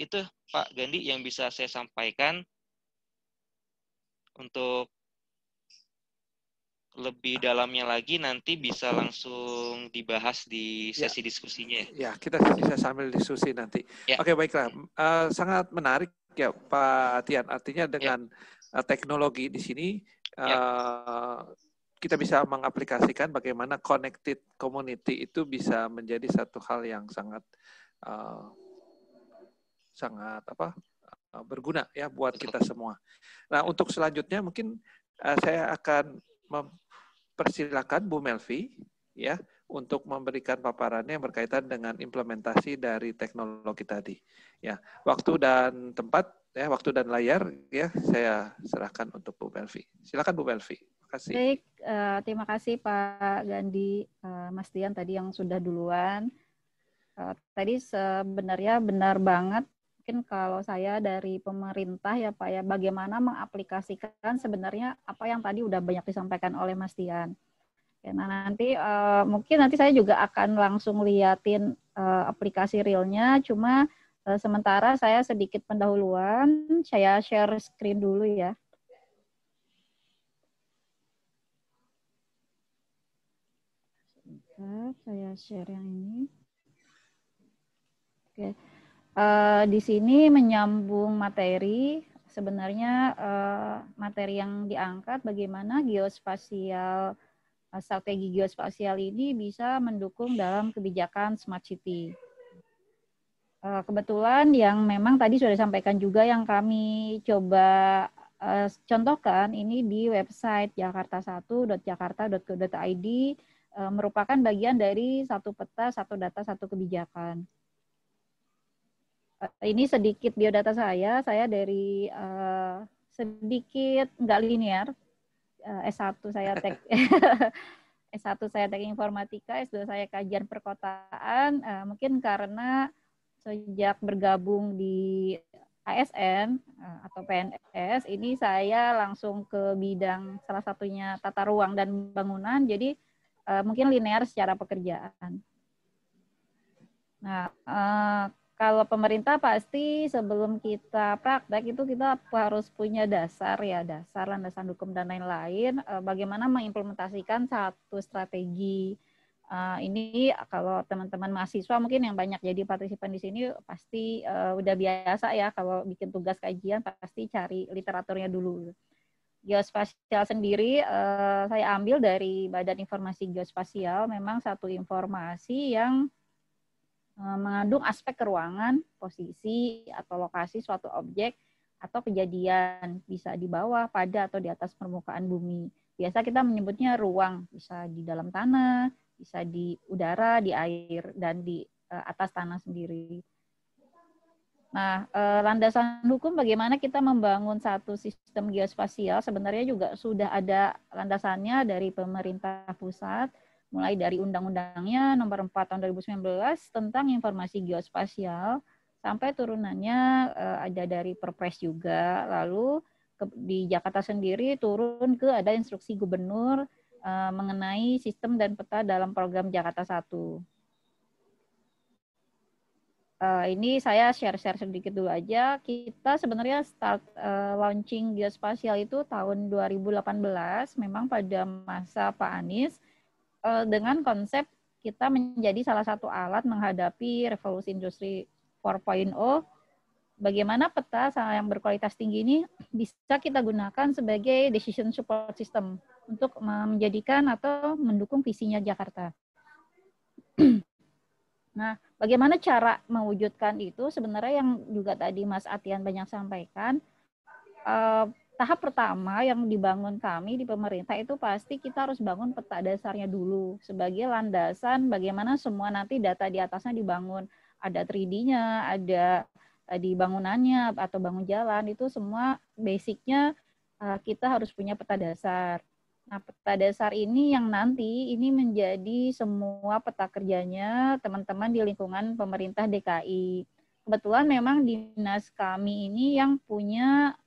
itu Pak Gandhi yang bisa saya sampaikan. Untuk lebih dalamnya lagi nanti bisa langsung dibahas di sesi diskusinya. Ya, kita bisa sambil diskusi nanti. Ya. Oke, baiklah. Sangat menarik ya Pak Tian. Artinya dengan teknologi di sini kita bisa mengaplikasikan bagaimana connected community itu bisa menjadi satu hal yang sangat berguna ya buat kita semua. Nah, untuk selanjutnya mungkin saya akan mempersilakan Bu Melvi ya untuk memberikan paparannya yang berkaitan dengan implementasi dari teknologi tadi. Ya, waktu dan tempat ya, waktu dan layar ya saya serahkan untuk Bu Melvi. Silakan Bu Melvi. Terima kasih. Baik, terima kasih Pak Gandhi, Mas Dian tadi yang sudah duluan. Tadi sebenarnya benar banget. Mungkin kalau saya dari pemerintah ya Pak ya, bagaimana mengaplikasikan sebenarnya apa yang tadi udah banyak disampaikan oleh Mas Dian. Nah nanti mungkin nanti saya juga akan langsung liatin aplikasi realnya, cuma sementara saya sedikit pendahuluan, saya share screen dulu ya. Sebentar, saya share yang ini. Oke. Di sini menyambung materi, sebenarnya materi yang diangkat bagaimana geospasial, strategi geospasial ini bisa mendukung dalam kebijakan Smart City. Kebetulan yang memang tadi sudah disampaikan juga yang kami coba contohkan ini di website jakarta1.jakarta.go.id merupakan bagian dari satu peta, satu data, satu kebijakan. Ini sedikit biodata saya dari sedikit nggak linear, S1 saya S1 saya teknik informatika, S2 saya kajian perkotaan, mungkin karena sejak bergabung di ASN atau PNS, ini saya langsung ke bidang salah satunya tata ruang dan bangunan, jadi mungkin linear secara pekerjaan. Nah, kalau pemerintah pasti sebelum kita praktek itu kita harus punya dasar ya, dasar, landasan hukum dan lain-lain. Bagaimana mengimplementasikan satu strategi. Ini kalau teman-teman mahasiswa mungkin yang banyak jadi partisipan di sini pasti udah biasa ya, kalau bikin tugas kajian pasti cari literaturnya dulu. Geospasial sendiri saya ambil dari Badan Informasi Geospasial, memang satu informasi yang mengandung aspek keruangan, posisi, atau lokasi suatu objek atau kejadian, bisa di bawah, pada, atau di atas permukaan bumi. Biasa kita menyebutnya ruang, bisa di dalam tanah, bisa di udara, di air, dan di atas tanah sendiri. Nah, landasan hukum bagaimana kita membangun satu sistem geospasial, sebenarnya juga sudah ada landasannya dari pemerintah pusat, mulai dari undang-undangnya nomor 4 tahun 2019 tentang informasi geospasial, sampai turunannya ada dari Perpres juga. Lalu di Jakarta sendiri turun ke ada instruksi gubernur mengenai sistem dan peta dalam program Jakarta 1. Ini saya share-share sedikit dulu aja. Kita sebenarnya start launching geospasial itu tahun 2018, memang pada masa Pak Anies, dengan konsep kita menjadi salah satu alat menghadapi revolusi industri 4.0. Bagaimana peta yang berkualitas tinggi ini bisa kita gunakan sebagai decision support system untuk menjadikan atau mendukung visinya Jakarta. Nah, bagaimana cara mewujudkan itu? Sebenarnya yang juga tadi Mas Atian banyak sampaikan, tahap pertama yang dibangun kami di pemerintah itu pasti kita harus bangun peta dasarnya dulu sebagai landasan bagaimana semua nanti data di atasnya dibangun. Ada 3D-nya, ada di bangunannya atau bangun jalan, itu semua basicnya kita harus punya peta dasar. Nah, peta dasar ini yang nanti ini menjadi semua peta kerjanya teman-teman di lingkungan pemerintah DKI. Kebetulan memang dinas kami ini yang punya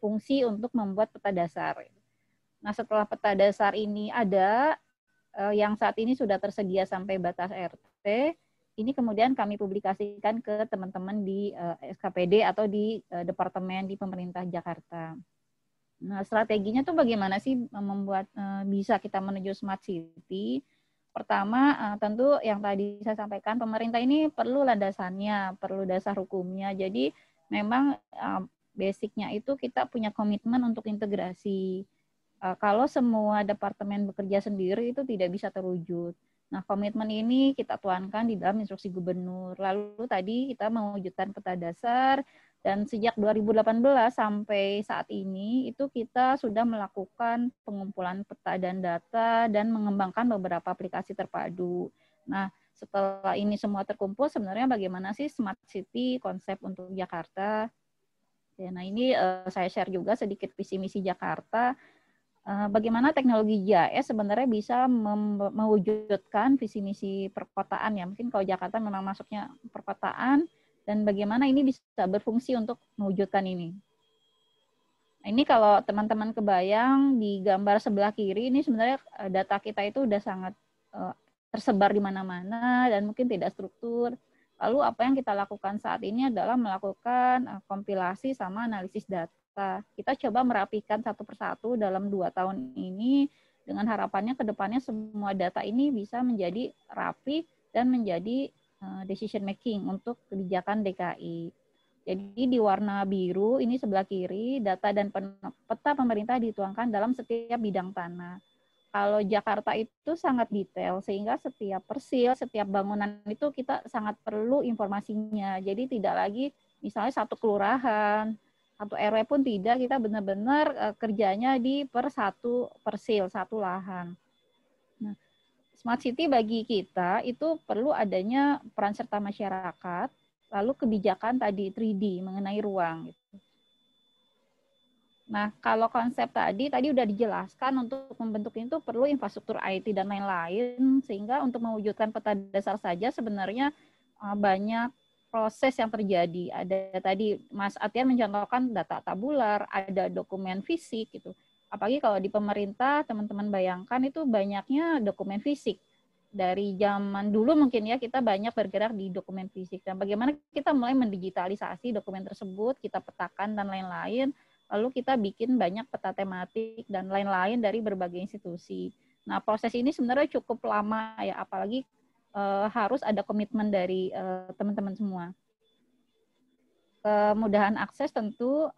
fungsi untuk membuat peta dasar. Nah, setelah peta dasar ini ada, yang saat ini sudah tersedia sampai batas RT, ini kemudian kami publikasikan ke teman-teman di SKPD atau di departemen di pemerintah Jakarta. Nah, strateginya tuh bagaimana sih membuat bisa kita menuju smart city? Pertama, tentu yang tadi saya sampaikan, pemerintah ini perlu landasannya, perlu dasar hukumnya. Jadi memang basicnya itu kita punya komitmen untuk integrasi. Kalau semua departemen bekerja sendiri itu tidak bisa terwujud. Nah, komitmen ini kita tuangkan di dalam instruksi gubernur. Lalu tadi kita mewujudkan peta dasar, dan sejak 2018 sampai saat ini itu kita sudah melakukan pengumpulan peta dan data dan mengembangkan beberapa aplikasi terpadu. Nah, setelah ini semua terkumpul, sebenarnya bagaimana sih Smart City konsep untuk Jakarta? Ya, nah ini saya share juga sedikit visi misi Jakarta. Bagaimana teknologi GIS sebenarnya bisa mewujudkan visi misi perkotaan ya. Mungkin kalau Jakarta memang masuknya perkotaan, dan bagaimana ini bisa berfungsi untuk mewujudkan ini. Nah, ini kalau teman-teman kebayang di gambar sebelah kiri ini sebenarnya data kita itu udah sangat tersebar di mana-mana dan mungkin tidak struktur. Lalu apa yang kita lakukan saat ini adalah melakukan kompilasi sama analisis data. Kita coba merapikan satu persatu dalam 2 tahun ini dengan harapannya ke depannya semua data ini bisa menjadi rapi dan menjadi decision making untuk kebijakan DKI. Jadi di warna biru ini sebelah kiri data dan peta pemerintah dituangkan dalam setiap bidang tanah. Kalau Jakarta itu sangat detail sehingga setiap persil, setiap bangunan itu kita sangat perlu informasinya. Jadi tidak lagi misalnya satu kelurahan, satu RW pun tidak, kita benar-benar kerjanya di per satu persil, satu lahan. Nah, Smart City bagi kita itu perlu adanya peran serta masyarakat, lalu kebijakan tadi 3D mengenai ruang. Nah, kalau konsep tadi udah dijelaskan untuk membentuk itu perlu infrastruktur IT dan lain-lain, sehingga untuk mewujudkan peta dasar saja sebenarnya banyak proses yang terjadi. Ada tadi Mas Atian mencontohkan data tabular, ada dokumen fisik gitu. Apalagi kalau di pemerintah, teman-teman bayangkan itu banyaknya dokumen fisik. dari zaman dulu mungkin ya kita banyak bergerak di dokumen fisik. Dan bagaimana kita mulai mendigitalisasi dokumen tersebut, kita petakan dan lain-lain, lalu kita bikin banyak peta tematik dan lain-lain dari berbagai institusi. Nah, proses ini sebenarnya cukup lama ya, apalagi harus ada komitmen dari teman-teman semua. Kemudahan akses tentu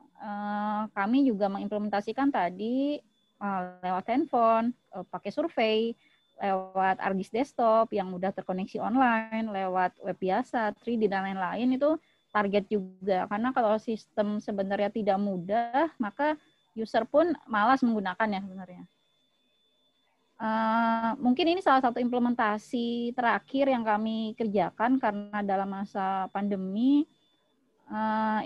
kami juga mengimplementasikan tadi lewat handphone, pakai survei, lewat ArcGIS desktop yang mudah terkoneksi online, lewat web biasa, 3D dan lain-lain itu target juga. Karena kalau sistem sebenarnya tidak mudah, maka user pun malas menggunakannya sebenarnya. Mungkin ini salah satu implementasi terakhir yang kami kerjakan karena dalam masa pandemi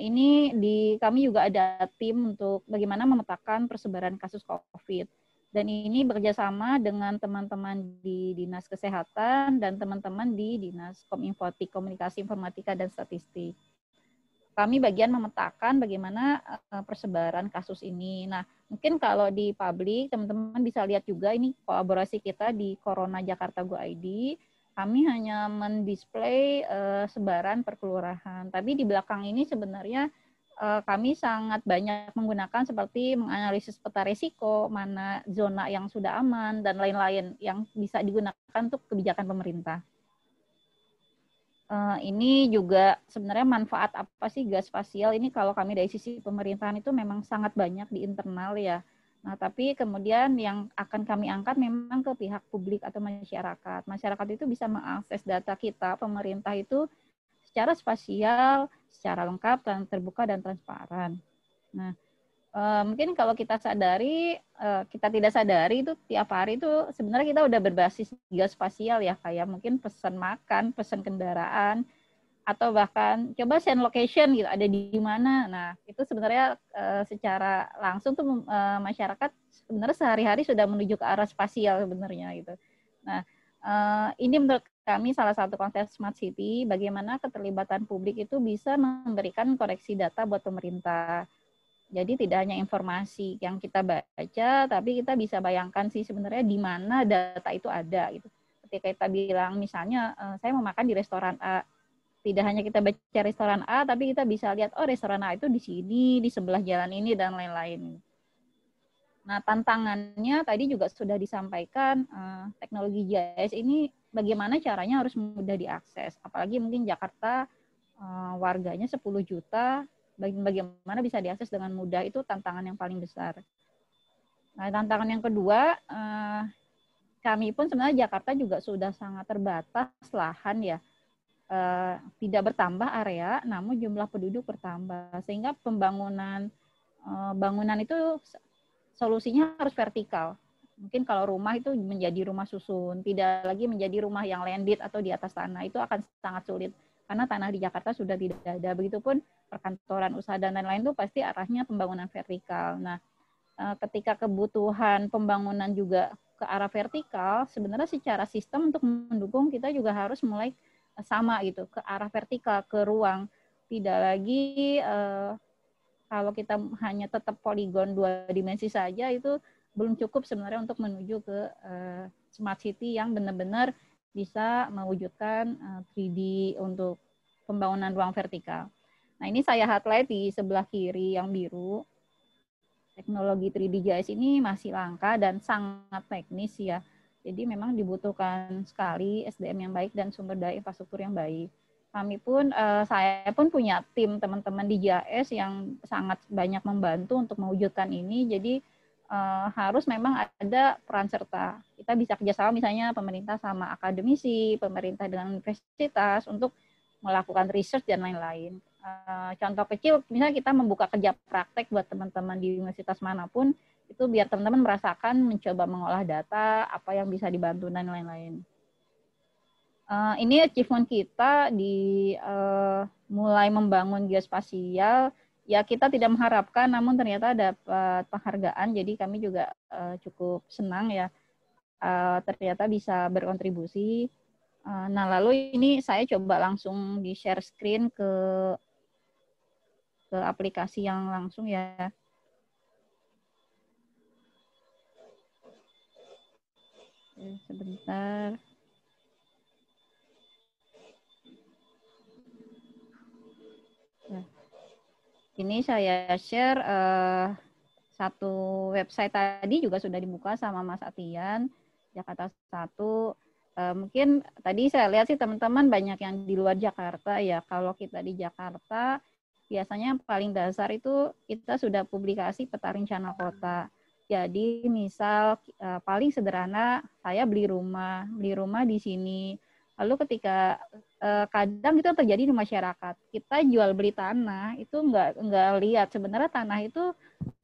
ini kami juga ada tim untuk bagaimana memetakan persebaran kasus COVID. Dan ini bekerjasama dengan teman-teman di Dinas Kesehatan dan teman-teman di Dinas Kominfotik, Komunikasi Informatika dan Statistik. Kami bagian memetakan bagaimana persebaran kasus ini. Nah, mungkin kalau di publik, teman-teman bisa lihat juga ini kolaborasi kita di Corona Jakarta Go ID. Kami hanya mendisplay sebaran per kelurahan. Tapi di belakang ini sebenarnya kami sangat banyak menggunakan seperti menganalisis peta risiko, mana zona yang sudah aman, dan lain-lain yang bisa digunakan untuk kebijakan pemerintah. Ini juga sebenarnya manfaat apa sih geospasial ini kalau kami dari sisi pemerintahan itu memang sangat banyak di internal ya. Nah, tapi kemudian yang akan kami angkat memang ke pihak publik atau masyarakat. Masyarakat itu bisa mengakses data kita, pemerintah itu secara spasial, secara lengkap, terbuka, dan transparan. Nah, mungkin kalau kita sadari, kita tidak sadari itu tiap hari itu sebenarnya kita udah berbasis geospasial ya, kayak mungkin pesan makan, pesan kendaraan, atau bahkan coba send location gitu, ada di mana. Nah, itu sebenarnya secara langsung tuh masyarakat sebenarnya sehari-hari sudah menuju ke arah spasial sebenarnya gitu. Nah, ini menurut kami salah satu konsep Smart City, bagaimana keterlibatan publik itu bisa memberikan koreksi data buat pemerintah. Jadi tidak hanya informasi yang kita baca, tapi kita bisa bayangkan sih sebenarnya di mana data itu ada gitu. Ketika kita bilang misalnya saya mau makan di restoran A, tidak hanya kita baca restoran A, tapi kita bisa lihat oh restoran A itu di sini, di sebelah jalan ini dan lain-lain. Nah, tantangannya tadi juga sudah disampaikan, teknologi GIS ini bagaimana caranya harus mudah diakses. Apalagi mungkin Jakarta warganya 10 juta, bagaimana bisa diakses dengan mudah, itu tantangan yang paling besar. Nah, tantangan yang kedua, kami pun sebenarnya Jakarta juga sudah sangat terbatas lahan ya, tidak bertambah area, namun jumlah penduduk bertambah, sehingga pembangunan bangunan itu solusinya harus vertikal. Mungkin kalau rumah itu menjadi rumah susun, tidak lagi menjadi rumah yang landed atau di atas tanah, itu akan sangat sulit. Karena tanah di Jakarta sudah tidak ada. Begitupun perkantoran, usaha, dan lain-lain itu pasti arahnya pembangunan vertikal. Nah, ketika kebutuhan pembangunan juga ke arah vertikal, sebenarnya secara sistem untuk mendukung kita juga harus mulai sama gitu, ke arah vertikal, ke ruang. Tidak lagi kalau kita hanya tetap poligon 2 dimensi saja, itu belum cukup sebenarnya untuk menuju ke smart city yang benar-benar bisa mewujudkan 3D untuk pembangunan ruang vertikal. Nah, ini saya highlight di sebelah kiri yang biru. Teknologi 3D GIS ini masih langka dan sangat teknis ya. Jadi memang dibutuhkan sekali SDM yang baik dan sumber daya infrastruktur yang baik. Kami pun, saya pun punya tim teman-teman di GIS yang sangat banyak membantu untuk mewujudkan ini. Jadi harus memang ada peran serta. Kita bisa kerjasama misalnya pemerintah sama akademisi, pemerintah dengan universitas untuk melakukan research dan lain-lain. Contoh kecil, misalnya kita membuka kerja praktek buat teman-teman di universitas manapun, itu biar teman-teman merasakan mencoba mengolah data, apa yang bisa dibantu dan lain-lain. Ini achievement kita di mulai membangun geospasial. Ya kita tidak mengharapkan, namun ternyata dapat penghargaan. Jadi kami juga cukup senang ya, ternyata bisa berkontribusi. Nah lalu ini saya coba langsung di share screen ke aplikasi yang langsung ya. Sebentar. Ini saya share satu website tadi juga sudah dibuka sama Mas Atian, Jakarta 1. Mungkin tadi saya lihat sih teman-teman banyak yang di luar Jakarta ya. Kalau kita di Jakarta, biasanya yang paling dasar itu kita sudah publikasi peta rencana kota. Jadi misal paling sederhana, saya beli rumah di sini. Lalu ketika kadang itu terjadi di masyarakat, kita jual beli tanah itu nggak lihat sebenarnya tanah itu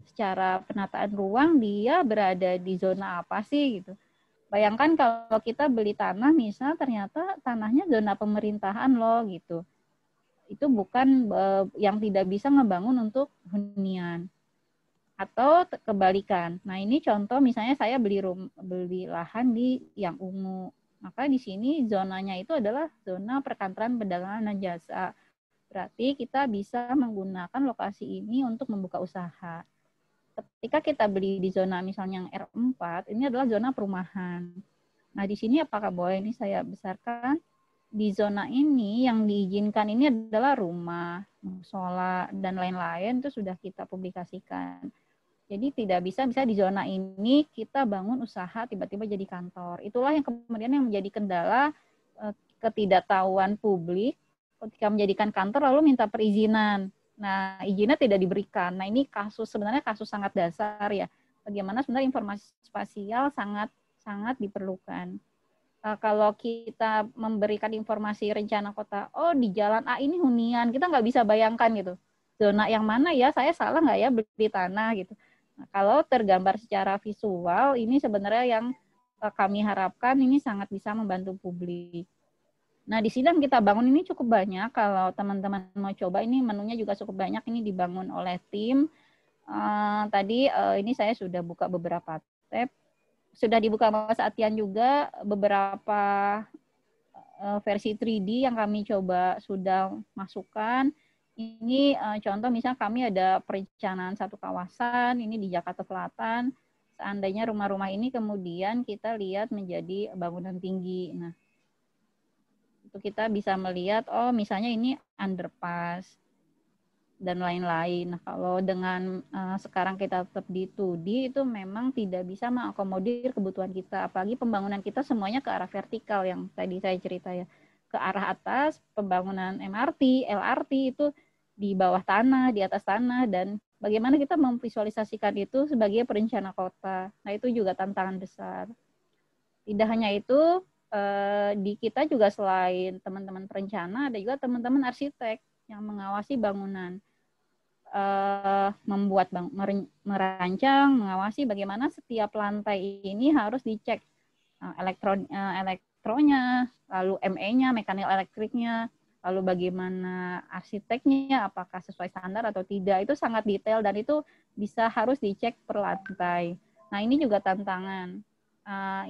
secara penataan ruang dia berada di zona apa sih gitu. Bayangkan kalau kita beli tanah misal ternyata tanahnya zona pemerintahan loh gitu. Itu bukan yang tidak bisa ngebangun untuk hunian. Atau kebalikan. Nah, ini contoh misalnya saya beli lahan di yang ungu. Maka di sini zonanya itu adalah zona perkantoran perdagangan dan jasa. Berarti kita bisa menggunakan lokasi ini untuk membuka usaha. Ketika kita beli di zona misalnya yang R4, ini adalah zona perumahan. Nah, di sini apakah boleh ini saya besarkan? Di zona ini yang diizinkan ini adalah rumah, musola, dan lain-lain itu sudah kita publikasikan. Jadi tidak bisa di zona ini kita bangun usaha tiba-tiba jadi kantor. Itulah yang kemudian yang menjadi kendala ketidaktahuan publik ketika menjadikan kantor lalu minta perizinan. Nah, izinnya tidak diberikan. Nah, ini sebenarnya kasus sangat dasar ya. Bagaimana sebenarnya informasi spasial sangat diperlukan. Kalau kita memberikan informasi rencana kota, oh di jalan A ini hunian, kita nggak bisa bayangkan gitu. Zona yang mana ya, saya salah nggak ya beli tanah gitu. Nah, kalau tergambar secara visual, ini sebenarnya yang kami harapkan ini sangat bisa membantu publik. Nah, di sini yang kita bangun ini cukup banyak. Kalau teman-teman mau coba, ini menunya juga cukup banyak. Ini dibangun oleh tim. Tadi ini saya sudah buka beberapa tab. Sudah dibuka Mas Atian juga beberapa versi 3D yang kami coba sudah masukkan. Ini contoh misalnya kami ada perencanaan satu kawasan, ini di Jakarta Selatan. Seandainya rumah-rumah ini kemudian kita lihat menjadi bangunan tinggi. Nah, itu kita bisa melihat, oh misalnya ini underpass dan lain-lain. Nah, kalau dengan sekarang kita tetap di 2D itu memang tidak bisa mengakomodir kebutuhan kita. Apalagi pembangunan kita semuanya ke arah vertikal yang tadi saya cerita ya. Ke arah atas, pembangunan MRT, LRT itu di bawah tanah, di atas tanah, dan bagaimana kita memvisualisasikan itu sebagai perencana kota. Nah, itu juga tantangan besar. Tidak hanya itu, di kita juga selain teman-teman perencana, ada juga teman-teman arsitek yang mengawasi bangunan, merancang, mengawasi bagaimana setiap lantai ini harus dicek elektronya, lalu ME-nya, mekanik elektriknya, lalu bagaimana arsiteknya, apakah sesuai standar atau tidak, itu sangat detail dan itu harus dicek per lantai. Nah, ini juga tantangan.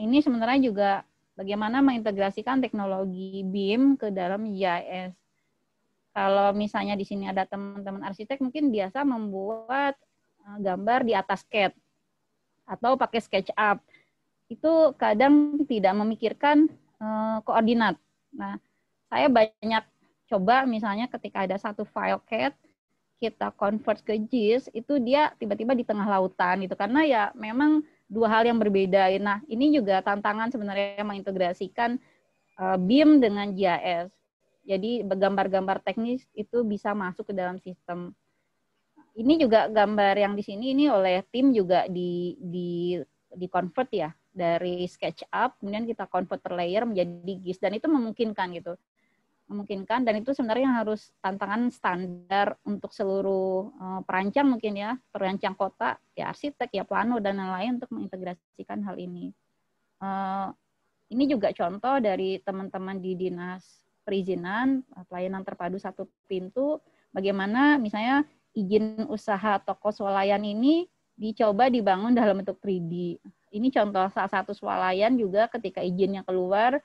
Ini sebenarnya juga bagaimana mengintegrasikan teknologi BIM ke dalam GIS. Kalau misalnya di sini ada teman-teman arsitek, mungkin biasa membuat gambar di atas CAD atau pakai SketchUp. Itu kadang tidak memikirkan koordinat. Nah, saya banyak coba misalnya ketika ada satu file CAD, kita convert ke GIS, itu dia tiba-tiba di tengah lautan gitu. Karena ya memang dua hal yang berbeda. Nah, ini juga tantangan sebenarnya mengintegrasikan BIM dengan GIS. Jadi gambar-gambar teknis itu bisa masuk ke dalam sistem. Ini juga gambar yang di sini ini oleh tim juga di convert ya dari SketchUp, kemudian kita convert per layer menjadi GIS dan itu memungkinkan gitu. Memungkinkan dan itu sebenarnya harus tantangan standar untuk seluruh perancang mungkin ya, perancang kota, ya arsitek, ya plano dan lain-lain untuk mengintegrasikan hal ini. Ini juga contoh dari teman-teman di Dinas Perizinan, pelayanan terpadu satu pintu, bagaimana misalnya izin usaha toko swalayan ini dicoba dibangun dalam bentuk 3D. Ini contoh salah satu swalayan juga ketika izinnya keluar,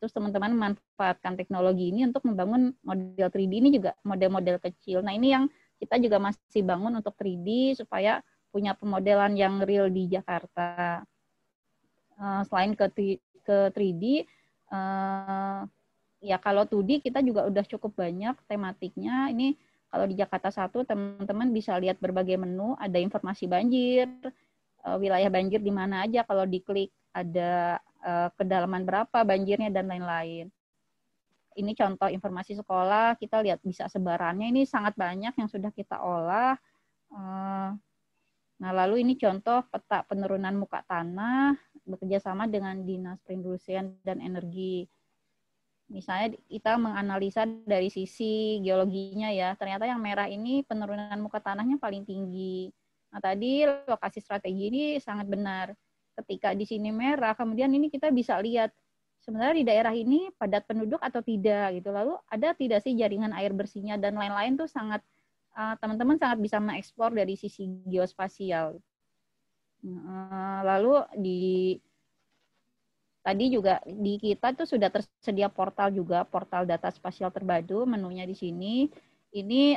terus teman-teman memanfaatkan teknologi ini untuk membangun model 3D ini juga model-model kecil. Nah, ini yang kita juga masih bangun untuk 3D supaya punya pemodelan yang real di Jakarta. Selain ke 3D, ya kalau 2D kita juga udah cukup banyak tematiknya. Ini Kalau di Jakarta 1, teman-teman bisa lihat berbagai menu, ada informasi banjir, wilayah banjir di mana aja kalau diklik, ada kedalaman berapa banjirnya, dan lain-lain. Ini contoh informasi sekolah, kita lihat bisa sebarannya, ini sangat banyak yang sudah kita olah. Nah, lalu ini contoh peta penurunan muka tanah, bekerja sama dengan Dinas Perindustrian dan Energi. Misalnya kita menganalisa dari sisi geologinya ya, ternyata yang merah ini penurunan muka tanahnya paling tinggi. Nah, tadi lokasi strategi ini sangat benar. Ketika di sini merah, kemudian ini kita bisa lihat sebenarnya di daerah ini padat penduduk atau tidak gitu. Lalu ada tidak sih jaringan air bersihnya dan lain-lain tuh sangat teman-teman sangat bisa mengeksplor dari sisi geospasial. Lalu tadi juga di kita tuh sudah tersedia portal juga, portal data spasial terpadu, menunya di sini. Ini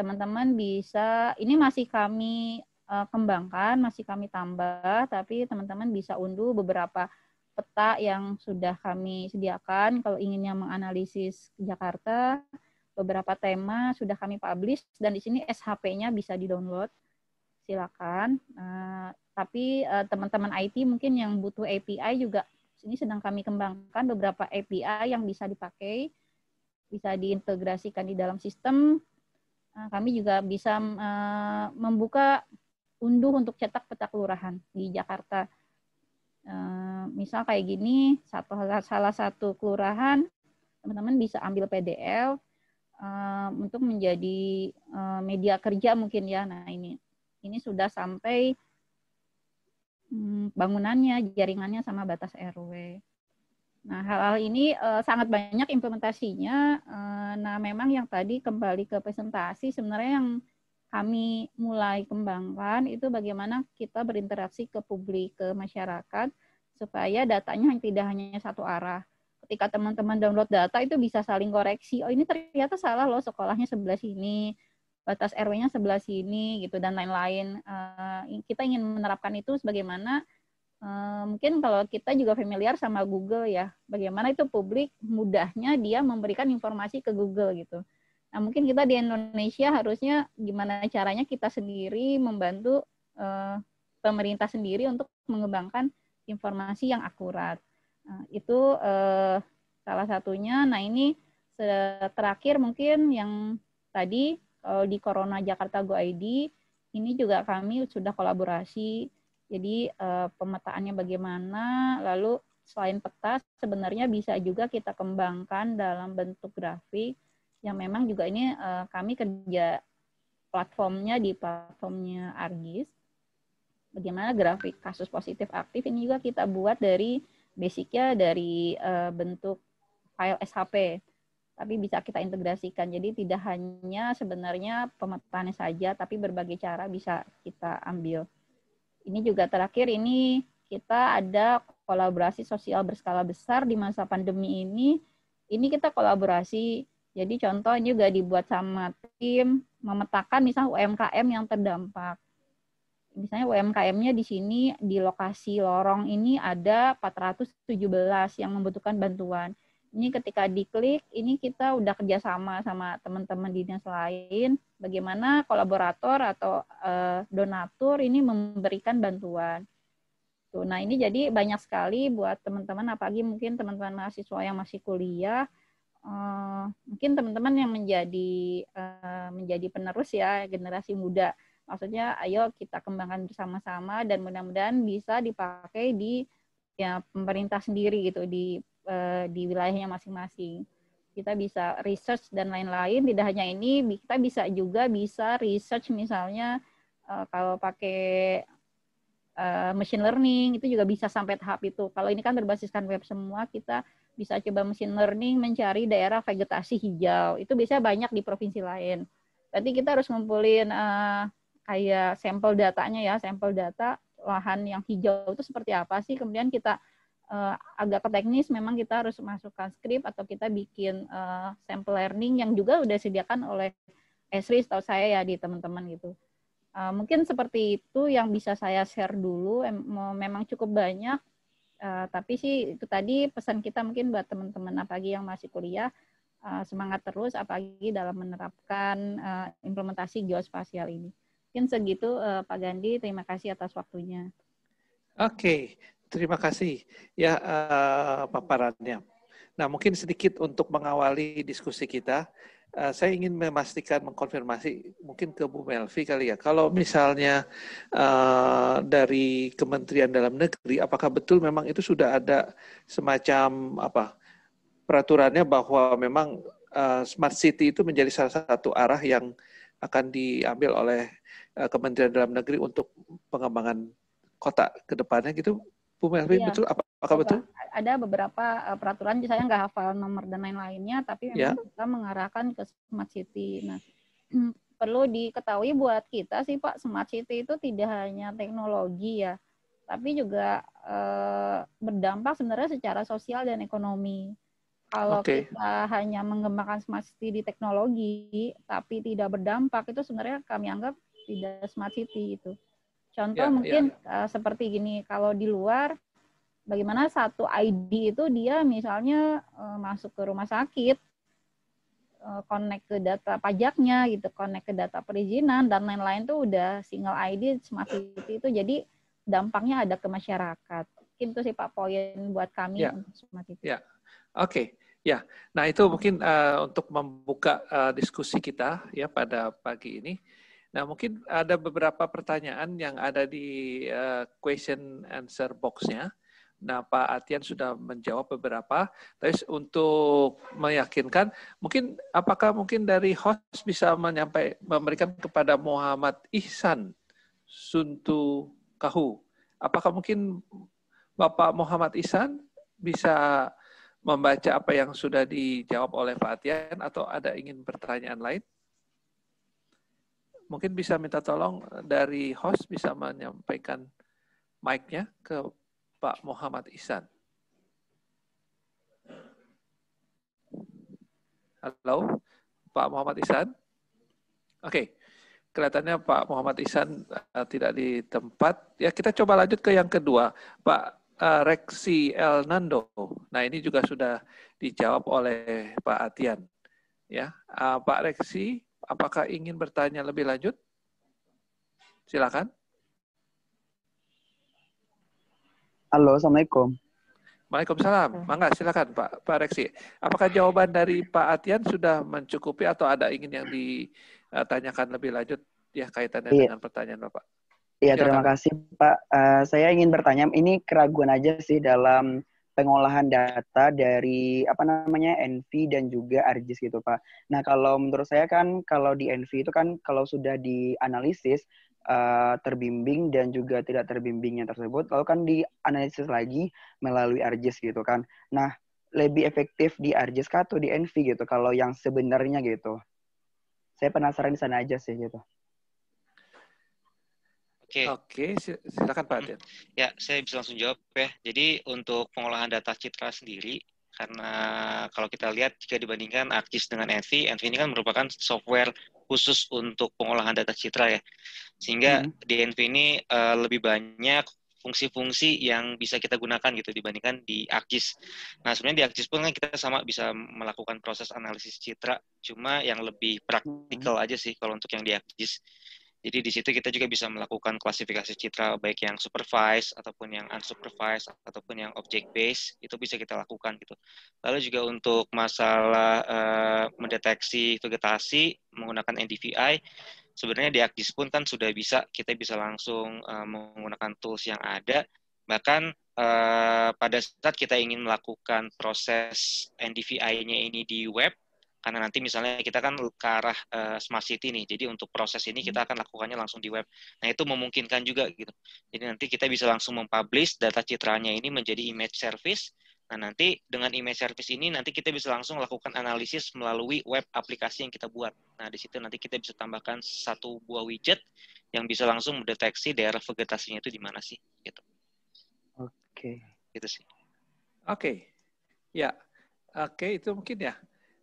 teman-teman bisa, ini masih kami kembangkan, masih kami tambah, tapi teman-teman bisa unduh beberapa peta yang sudah kami sediakan. Kalau inginnya menganalisis Jakarta, beberapa tema sudah kami publish, dan di sini SHP-nya bisa di-download. Silakan. Tapi teman-teman IT mungkin yang butuh API juga, ini sedang kami kembangkan beberapa API yang bisa dipakai, bisa diintegrasikan di dalam sistem. Kami juga bisa membuka unduh untuk cetak peta kelurahan di Jakarta. Misal kayak gini, salah satu kelurahan, teman-teman bisa ambil PDF untuk menjadi media kerja mungkin ya. Nah, ini sudah sampai bangunannya, jaringannya sama batas RW. Nah, hal-hal ini sangat banyak implementasinya. Nah, memang yang tadi kembali ke presentasi, sebenarnya yang kami mulai kembangkan itu bagaimana kita berinteraksi ke publik, ke masyarakat, supaya datanya tidak hanya satu arah. Ketika teman-teman download data itu bisa saling koreksi. Oh, ini ternyata salah loh, sekolahnya sebelah sini, batas RW-nya sebelah sini, gitu, dan lain-lain. Kita ingin menerapkan itu sebagaimana mungkin kalau kita juga familiar sama Google ya, bagaimana itu publik mudahnya dia memberikan informasi ke Google gitu. Nah, mungkin kita di Indonesia harusnya gimana caranya kita sendiri membantu pemerintah sendiri untuk mengembangkan informasi yang akurat. Itu salah satunya. Nah, ini terakhir mungkin yang tadi di Corona Jakarta Go ID, ini juga kami sudah kolaborasi. Jadi pemetaannya bagaimana, lalu selain peta sebenarnya bisa juga kita kembangkan dalam bentuk grafik, yang memang juga ini kami kerja platformnya di platformnya Argis. Bagaimana grafik kasus positif aktif ini juga kita buat dari basicnya dari bentuk file SHP, tapi bisa kita integrasikan. Jadi tidak hanya sebenarnya pemetaannya saja, tapi berbagai cara bisa kita ambil. Ini juga terakhir, ini kita ada kolaborasi sosial berskala besar di masa pandemi ini. Ini kita kolaborasi, jadi contoh ini juga dibuat sama tim, memetakan misalnya UMKM yang terdampak. Misalnya UMKM-nya di sini, di lokasi lorong ini ada 417 yang membutuhkan bantuan. Ini ketika diklik, ini kita udah kerjasama sama teman-teman dinas lain, bagaimana kolaborator atau donatur ini memberikan bantuan. Tuh, nah ini jadi banyak sekali buat teman-teman, apalagi mungkin teman-teman mahasiswa yang masih kuliah, mungkin teman-teman yang menjadi penerus ya, generasi muda. Maksudnya ayo kita kembangkan bersama-sama dan mudah-mudahan bisa dipakai di ya pemerintah sendiri gitu, di wilayahnya masing-masing. Kita bisa research dan lain-lain, tidak hanya ini, kita bisa research misalnya kalau pakai machine learning, itu juga bisa sampai tahap itu. Kalau ini kan berbasiskan web semua, kita bisa coba machine learning mencari daerah vegetasi hijau. Itu biasanya banyak di provinsi lain. Berarti kita harus ngumpulin kayak sampel datanya ya, sampel data lahan yang hijau itu seperti apa sih, kemudian kita agak ke teknis, memang kita harus masukkan script atau kita bikin sample learning yang juga udah disediakan oleh Esri, setahu saya ya di teman-teman gitu. Mungkin seperti itu yang bisa saya share dulu, memang cukup banyak, tapi sih itu tadi pesan kita mungkin buat teman-teman apalagi yang masih kuliah, semangat terus, apalagi dalam menerapkan implementasi geospasial ini. Mungkin segitu, Pak Gandhi. Terima kasih atas waktunya. Oke, terima kasih ya paparannya. Nah, mungkin sedikit untuk mengawali diskusi kita, saya ingin memastikan, mengkonfirmasi mungkin ke Bu Melvi kali ya. Kalau misalnya dari Kementerian Dalam Negeri, apakah betul memang itu sudah ada semacam peraturannya bahwa memang smart city itu menjadi salah satu arah yang akan diambil oleh Kementerian Dalam Negeri untuk pengembangan kota ke depannya gitu, Bu Melvi, Iya, betul? Apakah betul? Ada beberapa peraturan, saya nggak hafal nomor dan lain-lainnya, tapi memang kita mengarahkan ke smart city. Nah, perlu diketahui buat kita sih Pak, smart city itu tidak hanya teknologi ya, tapi juga berdampak sebenarnya secara sosial dan ekonomi. Kalau kita hanya mengembangkan smart city di teknologi, tapi tidak berdampak, itu sebenarnya kami anggap tidak smart city itu. Contoh mungkin seperti gini, kalau di luar, bagaimana satu ID itu dia misalnya masuk ke rumah sakit, connect ke data pajaknya gitu, connect ke data perizinan dan lain-lain tuh udah single ID smart city itu, jadi dampaknya ada ke masyarakat. Itu sih Pak poin buat kami untuk smart city. Oke. Ya, nah itu mungkin untuk membuka diskusi kita ya pada pagi ini. Nah, mungkin ada beberapa pertanyaan yang ada di question answer box-nya. Nah, Pak Atian sudah menjawab beberapa. Tapi untuk meyakinkan, apakah mungkin dari host bisa memberikan kepada Muhammad Ihsan Suntu Kahu. Apakah mungkin Bapak Muhammad Ihsan bisa membaca apa yang sudah dijawab oleh Pak Atian, atau ada ingin pertanyaan lain? Mungkin bisa minta tolong dari host bisa menyampaikan mic-nya ke Pak Muhammad Ihsan. Halo, Pak Muhammad Ihsan? Oke, kelihatannya Pak Muhammad Ihsan tidak di tempat. Ya, kita coba lanjut ke yang kedua, Pak Reksi El Nando. Nah, ini juga sudah dijawab oleh Pak Atian. Ya, Pak Reksi, apakah ingin bertanya lebih lanjut? Silakan. Halo, Assalamualaikum. Waalaikumsalam. Mangga, silakan Pak Reksi. Apakah jawaban dari Pak Atian sudah mencukupi atau ada ingin yang ditanyakan lebih lanjut ya kaitannya dengan pertanyaan Bapak? Iya, terima kasih Pak. Saya ingin bertanya, ini keraguan aja sih dalam pengolahan data dari ENVI dan juga ArcGIS gitu Pak. Nah, kalau menurut saya kan kalau di ENVI itu kan kalau sudah dianalisis terbimbing dan juga tidak terbimbingnya tersebut, lalu kan dianalisis lagi melalui ArcGIS gitu kan. Nah, lebih efektif di ArcGIS atau di ENVI gitu kalau yang sebenarnya gitu. Saya penasaran di sana aja sih gitu. Oke, silakan Pak Atian. Ya, saya bisa langsung jawab ya. Jadi untuk pengolahan data citra sendiri, karena kalau kita lihat jika dibandingkan ArcGIS dengan ENVI ini kan merupakan software khusus untuk pengolahan data citra ya. Sehingga di ENVI ini lebih banyak fungsi-fungsi yang bisa kita gunakan gitu dibandingkan di ArcGIS. Nah, sebenarnya di ArcGIS pun kan kita sama bisa melakukan proses analisis citra, cuma yang lebih praktikal aja sih kalau untuk yang di ArcGIS. Jadi di situ kita juga bisa melakukan klasifikasi citra baik yang supervised ataupun yang unsupervised ataupun yang object based, itu bisa kita lakukan gitu. Lalu juga untuk masalah mendeteksi vegetasi menggunakan NDVI, sebenarnya di ArcGIS pun kan sudah kita bisa langsung menggunakan tools yang ada. Bahkan pada saat kita ingin melakukan proses NDVI-nya ini di web, karena nanti misalnya kita kan ke arah smart city nih, jadi untuk proses ini kita akan lakukannya langsung di web. Nah, itu memungkinkan juga gitu. Jadi nanti kita bisa langsung mempublish data citranya ini menjadi image service. Nah, nanti dengan image service ini nanti kita bisa langsung lakukan analisis melalui web aplikasi yang kita buat. Nah, di situ nanti kita bisa tambahkan satu buah widget yang bisa langsung mendeteksi daerah vegetasinya itu di mana sih gitu. Oke. Gitu sih. Oke. Ya. Oke, itu mungkin ya.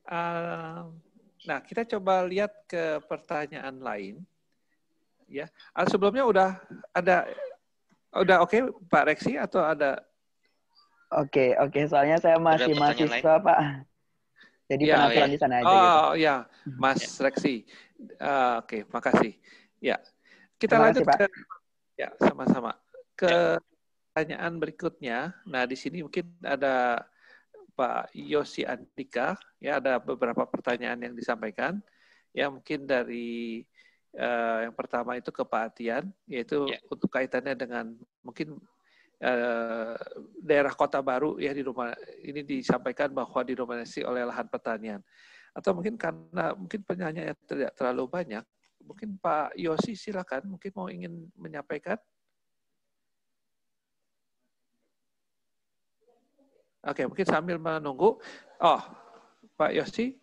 Nah, kita coba lihat ke pertanyaan lain. Ya, sebelumnya udah oke, Pak Reksi, atau ada? Oke. Soalnya saya masih mahasiswa, Pak. Jadi Ya, penasaran di sana aja gitu. oh ya, Mas Reksi. Oke, makasih. Ya, kita Terima lanjut kasih, Pak. ya sama-sama ke Ya. pertanyaan berikutnya. Nah, di sini mungkin ada Pak Yosi Andika, ya ada beberapa pertanyaan yang disampaikan. Ya mungkin dari yang pertama itu ke Pak Atian, yaitu Ya. untuk kaitannya dengan mungkin daerah kota baru ya di rumah ini disampaikan bahwa didominasi oleh lahan pertanian. Atau mungkin karena mungkin penyanyi tidak terlalu banyak, mungkin Pak Yosi silakan, mungkin mau ingin menyampaikan. Oke, mungkin sambil menunggu. Oh, Pak Yosi.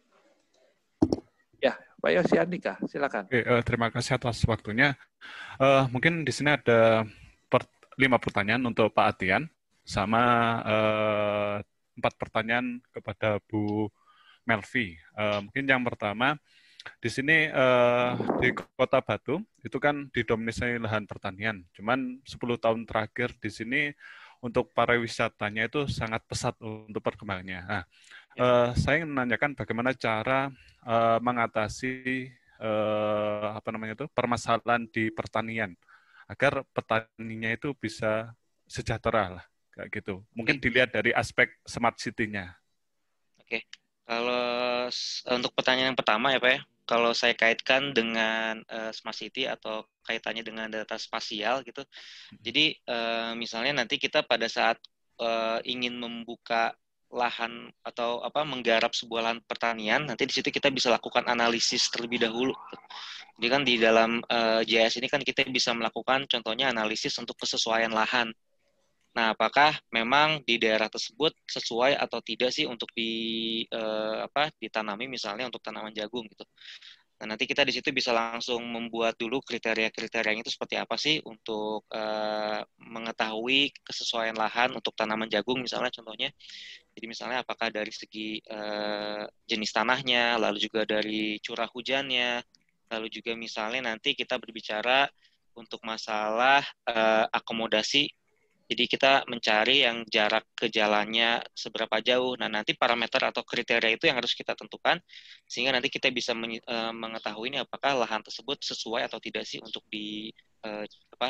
Ya, Pak Yosi Andika, silakan. Oke, terima kasih atas waktunya. Mungkin di sini ada 5 pertanyaan untuk Pak Atian, sama 4 pertanyaan kepada Bu Melvi. Mungkin yang pertama, di sini di Kota Batu itu kan didominasi lahan pertanian. Cuman 10 tahun terakhir di sini untuk pariwisatanya itu sangat pesat untuk perkembangannya. Nah, saya ingin menanyakan bagaimana cara mengatasi permasalahan di pertanian agar petaninya itu bisa sejahtera lah, kayak gitu. Mungkin dilihat dari aspek smart city-nya. Oke. Kalau untuk pertanyaan yang pertama ya Pak ya, kalau saya kaitkan dengan smart city atau kaitannya dengan data spasial gitu. Jadi misalnya nanti kita pada saat ingin membuka lahan atau menggarap sebuah lahan pertanian, nanti di situ kita bisa lakukan analisis terlebih dahulu. Jadi kan di dalam JS ini kan kita bisa melakukan contohnya analisis untuk kesesuaian lahan. Nah, apakah memang di daerah tersebut sesuai atau tidak sih untuk ditanami misalnya untuk tanaman jagung gitu. Nah, nanti kita di situ bisa langsung membuat dulu kriteria-kriterianya itu seperti apa sih untuk mengetahui kesesuaian lahan untuk tanaman jagung misalnya contohnya. Jadi misalnya apakah dari segi jenis tanahnya, lalu juga dari curah hujannya, lalu juga misalnya nanti kita berbicara untuk masalah akomodasi. Jadi kita mencari yang jarak ke jalannya seberapa jauh. Nah, nanti parameter atau kriteria itu yang harus kita tentukan sehingga nanti kita bisa mengetahui ini apakah lahan tersebut sesuai atau tidak sih untuk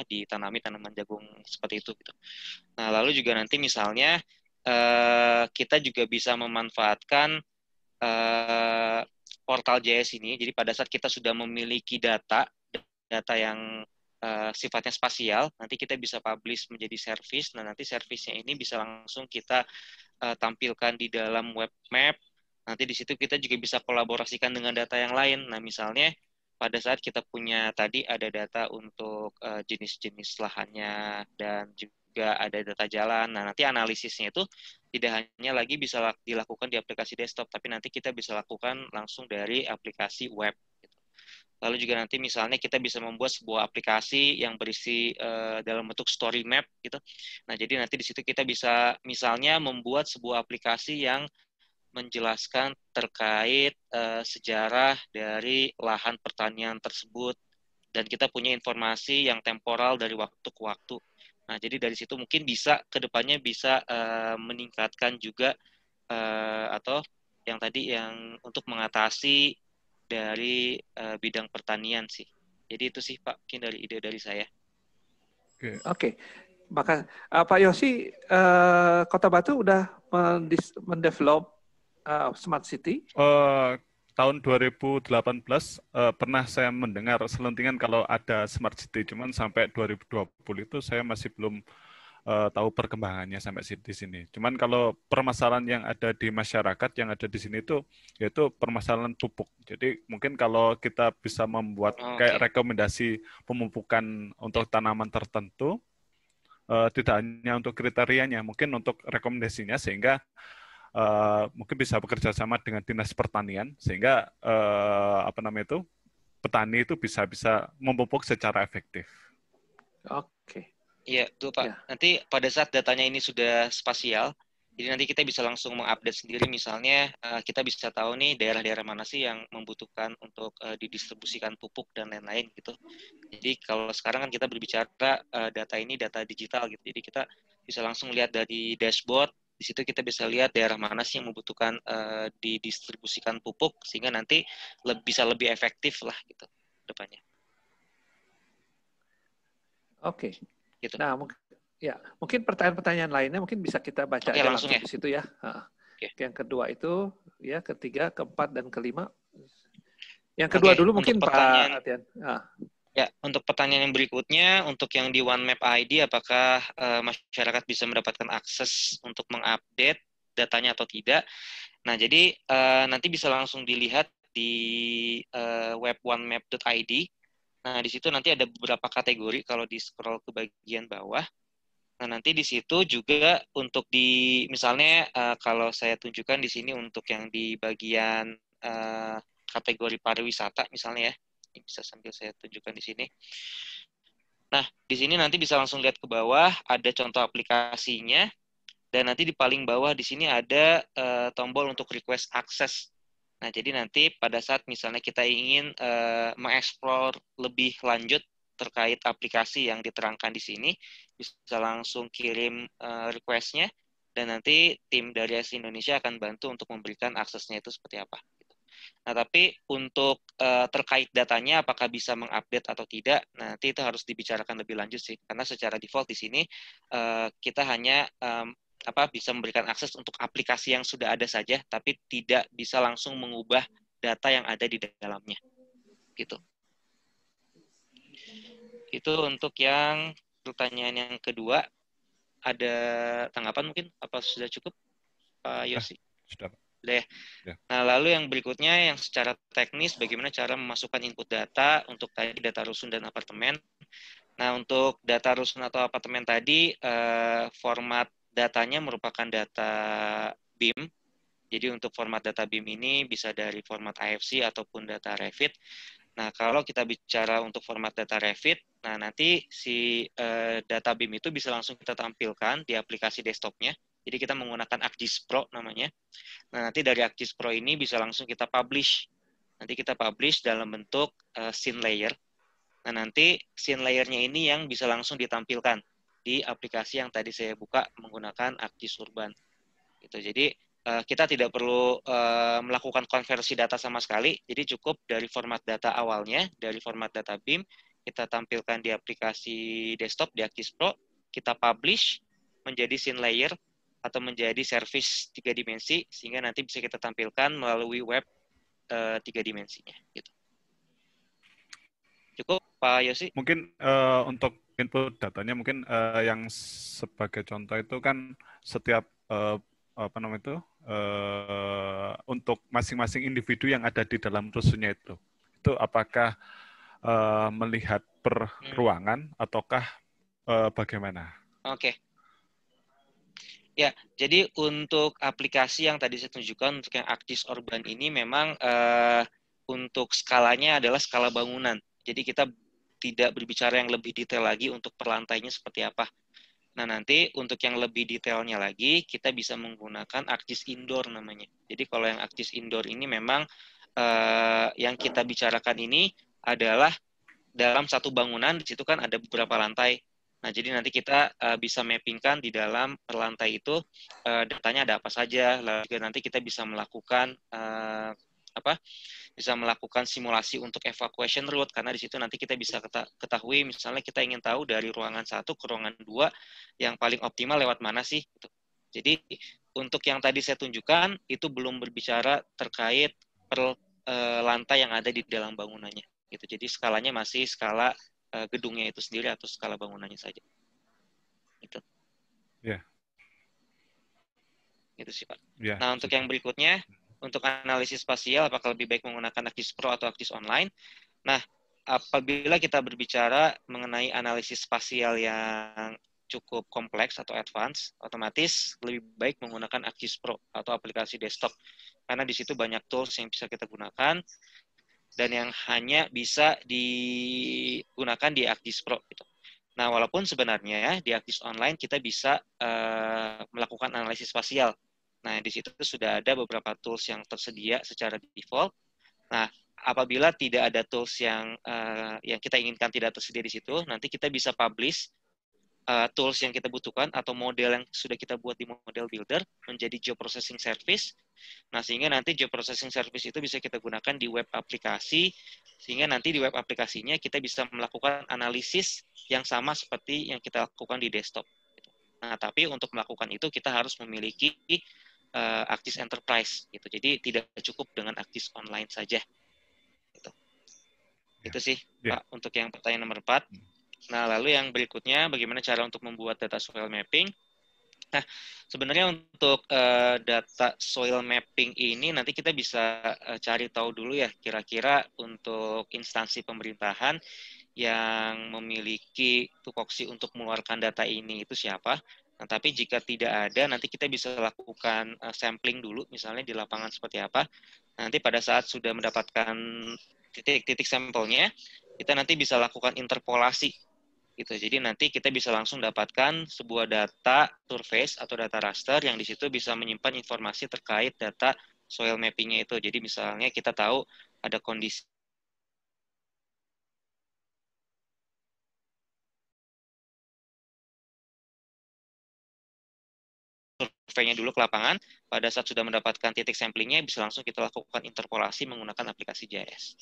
ditanami tanaman jagung seperti itu gitu. Nah, lalu juga nanti misalnya kita juga bisa memanfaatkan portal JS ini. Jadi pada saat kita sudah memiliki data yang sifatnya spasial, nanti kita bisa publish menjadi service. Nah, nanti service-nya ini bisa langsung kita tampilkan di dalam web map. Nanti di situ kita juga bisa kolaborasikan dengan data yang lain. Nah, misalnya pada saat kita punya tadi ada data untuk jenis-jenis lahannya dan juga ada data jalan. Nah, nanti analisisnya itu tidak hanya lagi bisa dilakukan di aplikasi desktop, tapi nanti kita bisa lakukan langsung dari aplikasi web. Lalu juga nanti misalnya kita bisa membuat sebuah aplikasi yang berisi dalam bentuk story map gitu. Nah, jadi nanti di situ kita bisa misalnya membuat sebuah aplikasi yang menjelaskan terkait sejarah dari lahan pertanian tersebut dan kita punya informasi yang temporal dari waktu ke waktu. Nah, jadi dari situ mungkin bisa kedepannya bisa meningkatkan juga atau yang tadi yang untuk mengatasi dari bidang pertanian sih. Jadi itu sih Pak, mungkin dari ide dari saya. Oke. Maka Pak Yosi, Kota Batu udah mendevelop smart city? Tahun 2018 pernah saya mendengar selentingan kalau ada smart city, cuman sampai 2020 itu saya masih belum tahu perkembangannya sampai di sini. Cuman kalau permasalahan yang ada di masyarakat yang ada di sini itu yaitu permasalahan pupuk. Jadi mungkin kalau kita bisa membuat kayak rekomendasi pemupukan untuk tanaman tertentu, tidak hanya untuk kriterianya, mungkin untuk rekomendasinya sehingga mungkin bisa bekerja sama dengan Dinas Pertanian sehingga petani itu bisa memupuk secara efektif. Oke. Iya, tuh Pak. Ya. Nanti pada saat datanya ini sudah spasial, jadi nanti kita bisa langsung mengupdate sendiri. Misalnya kita bisa tahu nih daerah-daerah mana sih yang membutuhkan untuk didistribusikan pupuk dan lain-lain gitu. Jadi kalau sekarang kan kita berbicara data ini data digital gitu. Jadi kita bisa langsung lihat dari dashboard Di situ kita bisa lihat daerah mana sih yang membutuhkan didistribusikan pupuk sehingga nanti bisa lebih efektif lah gitu depannya. Oke. Gitu. Nah, mungkin pertanyaan-pertanyaan lainnya mungkin bisa kita baca aja langsung ya. di situ ya. Yang kedua itu, ya, ketiga, keempat, dan kelima. Yang kedua dulu mungkin Pak Atian. Ya, untuk pertanyaan yang berikutnya, untuk yang di OneMap ID, apakah masyarakat bisa mendapatkan akses untuk mengupdate datanya atau tidak? Nah, jadi nanti bisa langsung dilihat di web onemap.id. Nah, di situ nanti ada beberapa kategori kalau di scroll ke bagian bawah. Nah, nanti di situ juga untuk misalnya kalau saya tunjukkan di sini untuk yang di bagian kategori pariwisata misalnya ya. Ini bisa sambil saya tunjukkan di sini. Nah, di sini nanti bisa langsung lihat ke bawah, ada contoh aplikasinya, dan nanti di paling bawah di sini ada tombol untuk request access. Nah, jadi nanti pada saat misalnya kita ingin mengeksplor lebih lanjut terkait aplikasi yang diterangkan di sini, bisa langsung kirim request-nya, dan nanti tim dari ASI Indonesia akan bantu untuk memberikan aksesnya itu seperti apa. Nah, tapi untuk terkait datanya apakah bisa mengupdate atau tidak, nanti itu harus dibicarakan lebih lanjut sih. Karena secara default di sini kita hanya bisa memberikan akses untuk aplikasi yang sudah ada saja, tapi tidak bisa langsung mengubah data yang ada di dalamnya. Gitu. Itu untuk yang pertanyaan yang kedua. Ada tanggapan mungkin? Apa sudah cukup, Pak Yosi? Sudah. Ya. Nah, lalu yang berikutnya yang secara teknis bagaimana cara memasukkan input data untuk tadi data rusun dan apartemen. Nah, untuk data rusun atau apartemen tadi format datanya merupakan data BIM. Jadi untuk format data BIM ini bisa dari format AFC ataupun data Revit. Nah, kalau kita bicara untuk format data Revit, nah nanti si data BIM itu bisa langsung kita tampilkan di aplikasi desktopnya. Jadi kita menggunakan ArcGIS Pro namanya. Nah, nanti dari ArcGIS Pro ini bisa langsung kita publish. Nanti kita publish dalam bentuk scene layer. Nah, nanti scene layer-nya ini yang bisa langsung ditampilkan di aplikasi yang tadi saya buka menggunakan ArcGIS Urban. Gitu. Jadi, kita tidak perlu melakukan konversi data sama sekali. Jadi, cukup dari format data awalnya, dari format data BIM, kita tampilkan di aplikasi desktop, di ArcGIS Pro, kita publish menjadi scene layer, atau menjadi service 3 dimensi, sehingga nanti bisa kita tampilkan melalui web 3 dimensinya. Gitu. Cukup, Pak Yosi? Mungkin untuk input datanya, mungkin yang sebagai contoh itu kan setiap untuk masing-masing individu yang ada di dalam rusunnya itu apakah melihat per ruangan ataukah bagaimana? Oke. Ya, jadi untuk aplikasi yang tadi saya tunjukkan untuk yang ArcGIS Urban ini memang untuk skalanya adalah skala bangunan. Jadi kita tidak berbicara yang lebih detail lagi untuk per lantainya seperti apa. Nah, nanti untuk yang lebih detailnya lagi kita bisa menggunakan ArcGIS Indoor namanya. Jadi kalau yang ArcGIS Indoor ini memang yang kita bicarakan ini adalah dalam satu bangunan, di situ kan ada beberapa lantai. Nah, jadi nanti kita bisa mappingkan di dalam per lantai itu datanya ada apa saja. Lalu nanti kita bisa melakukan bisa melakukan simulasi untuk evacuation route, karena di situ nanti kita bisa ketahui misalnya kita ingin tahu dari ruangan 1 ke ruangan 2 yang paling optimal lewat mana sih. Jadi untuk yang tadi saya tunjukkan itu belum berbicara terkait per lantai yang ada di dalam bangunannya. Gitu. Jadi skalanya masih skala gedungnya itu sendiri atau skala bangunannya saja. Gitu. Ya. Itu sih, Pak. Ya, nah, untuk yang berikutnya, untuk analisis spasial, apakah lebih baik menggunakan ArcGIS Pro atau ArcGIS Online? Nah, apabila kita berbicara mengenai analisis spasial yang cukup kompleks atau advance, otomatis lebih baik menggunakan ArcGIS Pro atau aplikasi desktop. Karena di situ banyak tools yang bisa kita gunakan, dan yang hanya bisa digunakan di ArcGIS Pro. Gitu. Nah, walaupun sebenarnya di ArcGIS Online kita bisa melakukan analisis spasial. Nah, di situ sudah ada beberapa tools yang tersedia secara default. Nah, apabila tidak ada tools yang kita inginkan tidak tersedia di situ, nanti kita bisa publish tools yang kita butuhkan atau model yang sudah kita buat di model builder menjadi job processing service. Nah, sehingga nanti job processing service itu bisa kita gunakan di web aplikasi, sehingga nanti di web aplikasinya kita bisa melakukan analisis yang sama seperti yang kita lakukan di desktop. Nah, tapi untuk melakukan itu kita harus memiliki Actis Enterprise gitu. Jadi tidak cukup dengan Actis online saja. Gitu. Itu sih, Pak, untuk yang pertanyaan nomor 4. Nah, lalu yang berikutnya, bagaimana cara untuk membuat data soil mapping? Nah, sebenarnya untuk data soil mapping ini nanti kita bisa cari tahu dulu ya, kira-kira untuk instansi pemerintahan yang memiliki tupoksi untuk mengeluarkan data ini itu siapa. Nah, tapi jika tidak ada, nanti kita bisa lakukan sampling dulu, misalnya di lapangan seperti apa. Nanti pada saat sudah mendapatkan titik-titik sampelnya, kita nanti bisa lakukan interpolasi. Gitu. Jadi nanti kita bisa langsung dapatkan sebuah data surface atau data raster yang di situ bisa menyimpan informasi terkait data soil mapping-nya itu. Jadi misalnya kita tahu ada kondisi surveinya dulu ke lapangan, pada saat sudah mendapatkan titik samplingnya bisa langsung kita lakukan interpolasi menggunakan aplikasi GIS.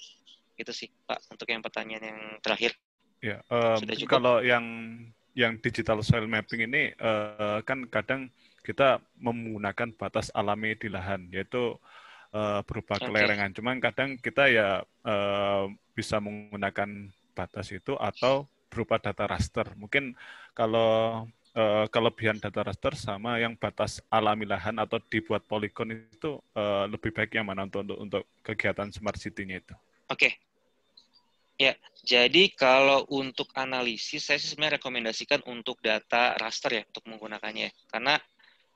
Itu sih Pak untuk yang pertanyaan yang terakhir. Ya, Sudah cukup? kalau yang digital soil mapping ini kan kadang kita menggunakan batas alami di lahan, yaitu berupa kelerengan. Cuman kadang kita ya bisa menggunakan batas itu atau berupa data raster. Mungkin kalau kelebihan data raster sama yang batas alami lahan atau dibuat poligon itu lebih baik yang mana untuk kegiatan smart city-nya itu? Oke. Ya, jadi kalau untuk analisis, saya sih sebenarnya rekomendasikan untuk data raster ya, untuk menggunakannya. Karena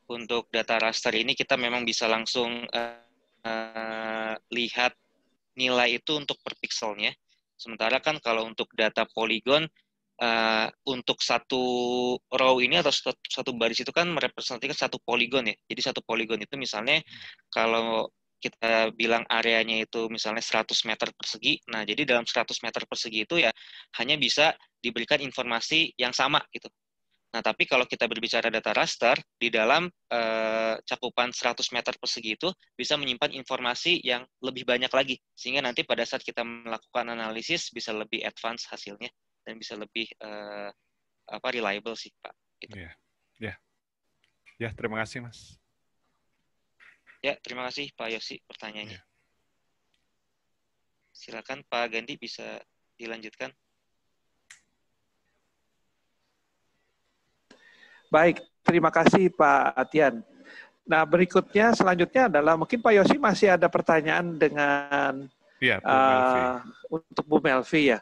untuk data raster ini kita memang bisa langsung lihat nilai itu untuk per pixelnya. Sementara kan kalau untuk data poligon, untuk satu row ini atau satu baris itu kan merepresentasikan satu poligon ya. Jadi satu poligon itu misalnya kalau kita bilang areanya itu misalnya 100 meter persegi, nah jadi dalam 100 meter persegi itu ya hanya bisa diberikan informasi yang sama gitu. Nah, tapi kalau kita berbicara data raster, di dalam cakupan 100 meter persegi itu bisa menyimpan informasi yang lebih banyak lagi. Sehingga nanti pada saat kita melakukan analisis bisa lebih advance hasilnya dan bisa lebih reliable sih, Pak. Gitu. Ya, terima kasih, Mas. Ya, terima kasih Pak Yosi pertanyaannya. Silakan Pak Gandhi bisa dilanjutkan. Baik, terima kasih Pak Atian. Nah, berikutnya selanjutnya adalah mungkin Pak Yosi masih ada pertanyaan dengan Bu Melvi. Untuk Bu Melvi ya.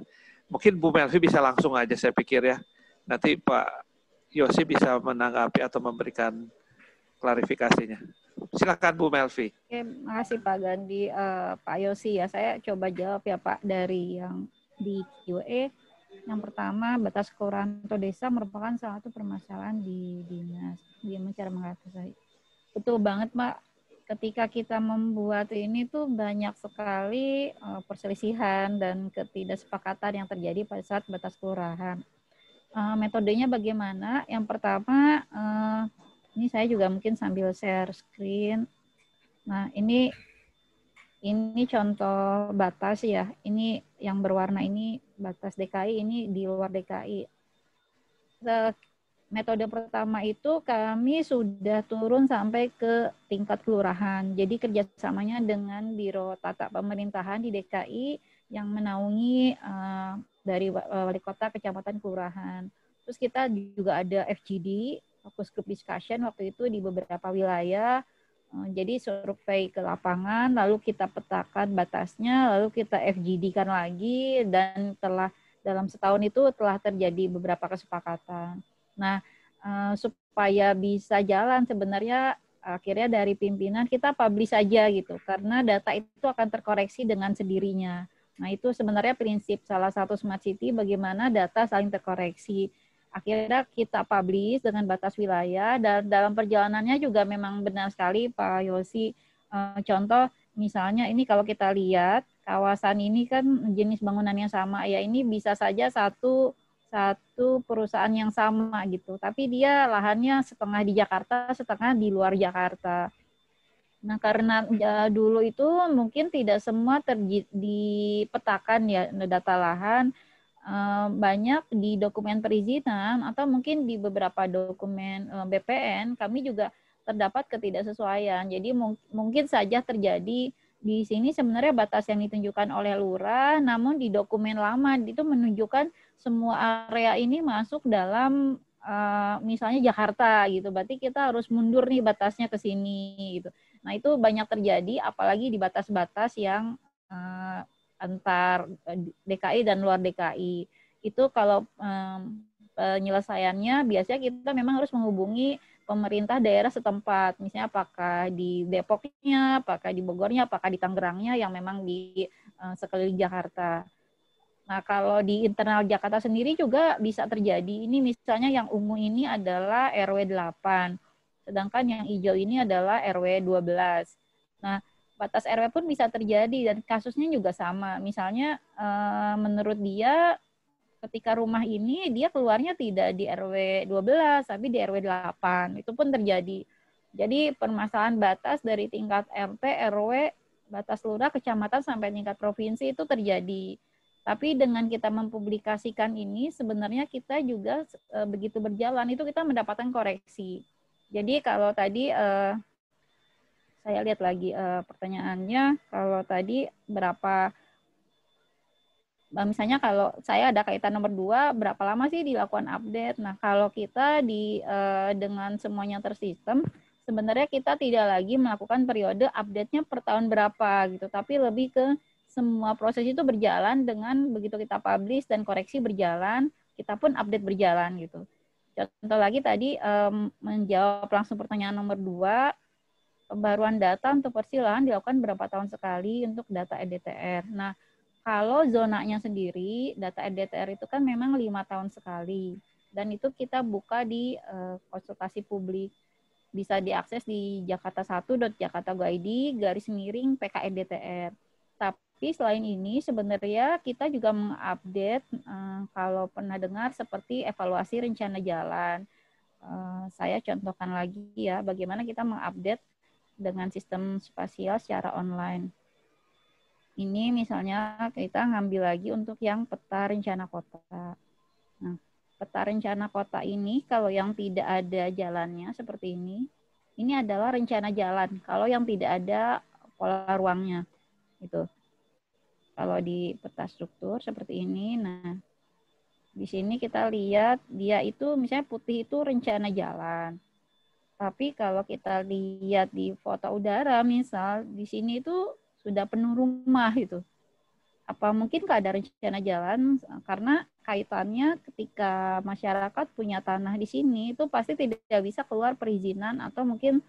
Mungkin Bu Melvi bisa langsung aja saya pikir ya. Nanti Pak Yosi bisa menanggapi atau memberikan klarifikasinya. Silakan Bu Melvi. Oke, makasih Pak Gandhi. Pak Yosi ya, saya coba jawab ya Pak dari yang di QA. Yang pertama, batas kelurahan atau desa merupakan salah satu permasalahan di dinas. Gimana cara mengatasi? Betul banget Pak. Ketika kita membuat ini tuh banyak sekali perselisihan dan ketidaksepakatan yang terjadi pada saat batas kelurahan. Metodenya bagaimana? Yang pertama, ini saya juga mungkin sambil share screen. Nah, ini contoh batas ya. Ini yang berwarna ini batas DKI, ini di luar DKI. Metode pertama itu kami sudah turun sampai ke tingkat kelurahan. Jadi kerjasamanya dengan Biro Tata Pemerintahan di DKI yang menaungi dari wali kota, kecamatan, kelurahan. Terus kita juga ada FGD, focus group discussion waktu itu di beberapa wilayah. Jadi survei ke lapangan, lalu kita petakan batasnya, lalu kita FGD-kan lagi, dan dalam setahun itu telah terjadi beberapa kesepakatan. Nah, supaya bisa jalan sebenarnya akhirnya dari pimpinan kita publish saja gitu, karena data itu akan terkoreksi dengan sendirinya. Nah, itu sebenarnya prinsip salah satu smart city, bagaimana data saling terkoreksi. Akhirnya kita publish dengan batas wilayah, dan dalam perjalanannya juga memang benar sekali Pak Yosi. Contoh misalnya ini kalau kita lihat kawasan ini kan jenis bangunan yang sama ya, ini bisa saja satu satu perusahaan yang sama gitu, tapi dia lahannya setengah di Jakarta, setengah di luar Jakarta. Nah, karena dulu itu mungkin tidak semua dipetakan ya data lahan, banyak di dokumen perizinan atau mungkin di beberapa dokumen BPN kami juga terdapat ketidaksesuaian. Jadi mungkin saja terjadi di sini sebenarnya batas yang ditunjukkan oleh lurah, namun di dokumen lama itu menunjukkan semua area ini masuk dalam misalnya Jakarta gitu. Berarti kita harus mundur nih batasnya ke sini gitu. Nah, itu banyak terjadi apalagi di batas-batas yang antar DKI dan luar DKI. Itu kalau penyelesaiannya biasanya kita memang harus menghubungi pemerintah daerah setempat, misalnya apakah di Depoknya, apakah di Bogornya, apakah di Tangerangnya yang memang di sekeliling Jakarta. Nah, kalau di internal Jakarta sendiri juga bisa terjadi. Ini misalnya yang ungu ini adalah RW 8, sedangkan yang hijau ini adalah RW 12. Nah, batas RW pun bisa terjadi dan kasusnya juga sama. Misalnya menurut dia ketika rumah ini dia keluarnya tidak di RW 12 tapi di RW 8. Itu pun terjadi. Jadi permasalahan batas dari tingkat RT, RW, batas lurah, kecamatan sampai tingkat provinsi itu terjadi. Tapi dengan kita mempublikasikan ini sebenarnya kita juga begitu berjalan itu kita mendapatkan koreksi. Jadi kalau tadi saya lihat lagi pertanyaannya, kalau tadi berapa misalnya kalau saya ada kaitan nomor 2, berapa lama sih dilakukan update? Nah, kalau kita dengan semuanya tersistem, sebenarnya kita tidak lagi melakukan periode update-nya per tahun berapa gitu, tapi lebih ke semua proses itu berjalan dengan begitu kita publish dan koreksi berjalan, kita pun update berjalan gitu. Contoh lagi tadi menjawab langsung pertanyaan nomor 2, pembaruan data untuk persilahan dilakukan berapa tahun sekali untuk data EDTR. Nah, kalau zonanya sendiri, data EDTR itu kan memang 5 tahun sekali. Dan itu kita buka di konsultasi publik. Bisa diakses di jakarta1.jakarta.go.id/PKEDTR. Tapi selain ini sebenarnya kita juga mengupdate kalau pernah dengar seperti evaluasi rencana jalan. Saya contohkan lagi ya, bagaimana kita mengupdate dengan sistem spasial secara online. Ini misalnya kita ngambil lagi untuk yang peta rencana kota. Nah, peta rencana kota ini kalau yang tidak ada jalannya seperti ini adalah rencana jalan. Kalau yang tidak ada pola ruangnya, itu. Kalau di peta struktur seperti ini, nah di sini kita lihat dia itu misalnya putih itu rencana jalan. Tapi kalau kita lihat di foto udara, misal di sini itu sudah penuh rumah itu. Apa mungkin nggak ada rencana jalan? Karena kaitannya ketika masyarakat punya tanah di sini itu pasti tidak bisa keluar perizinan atau mungkin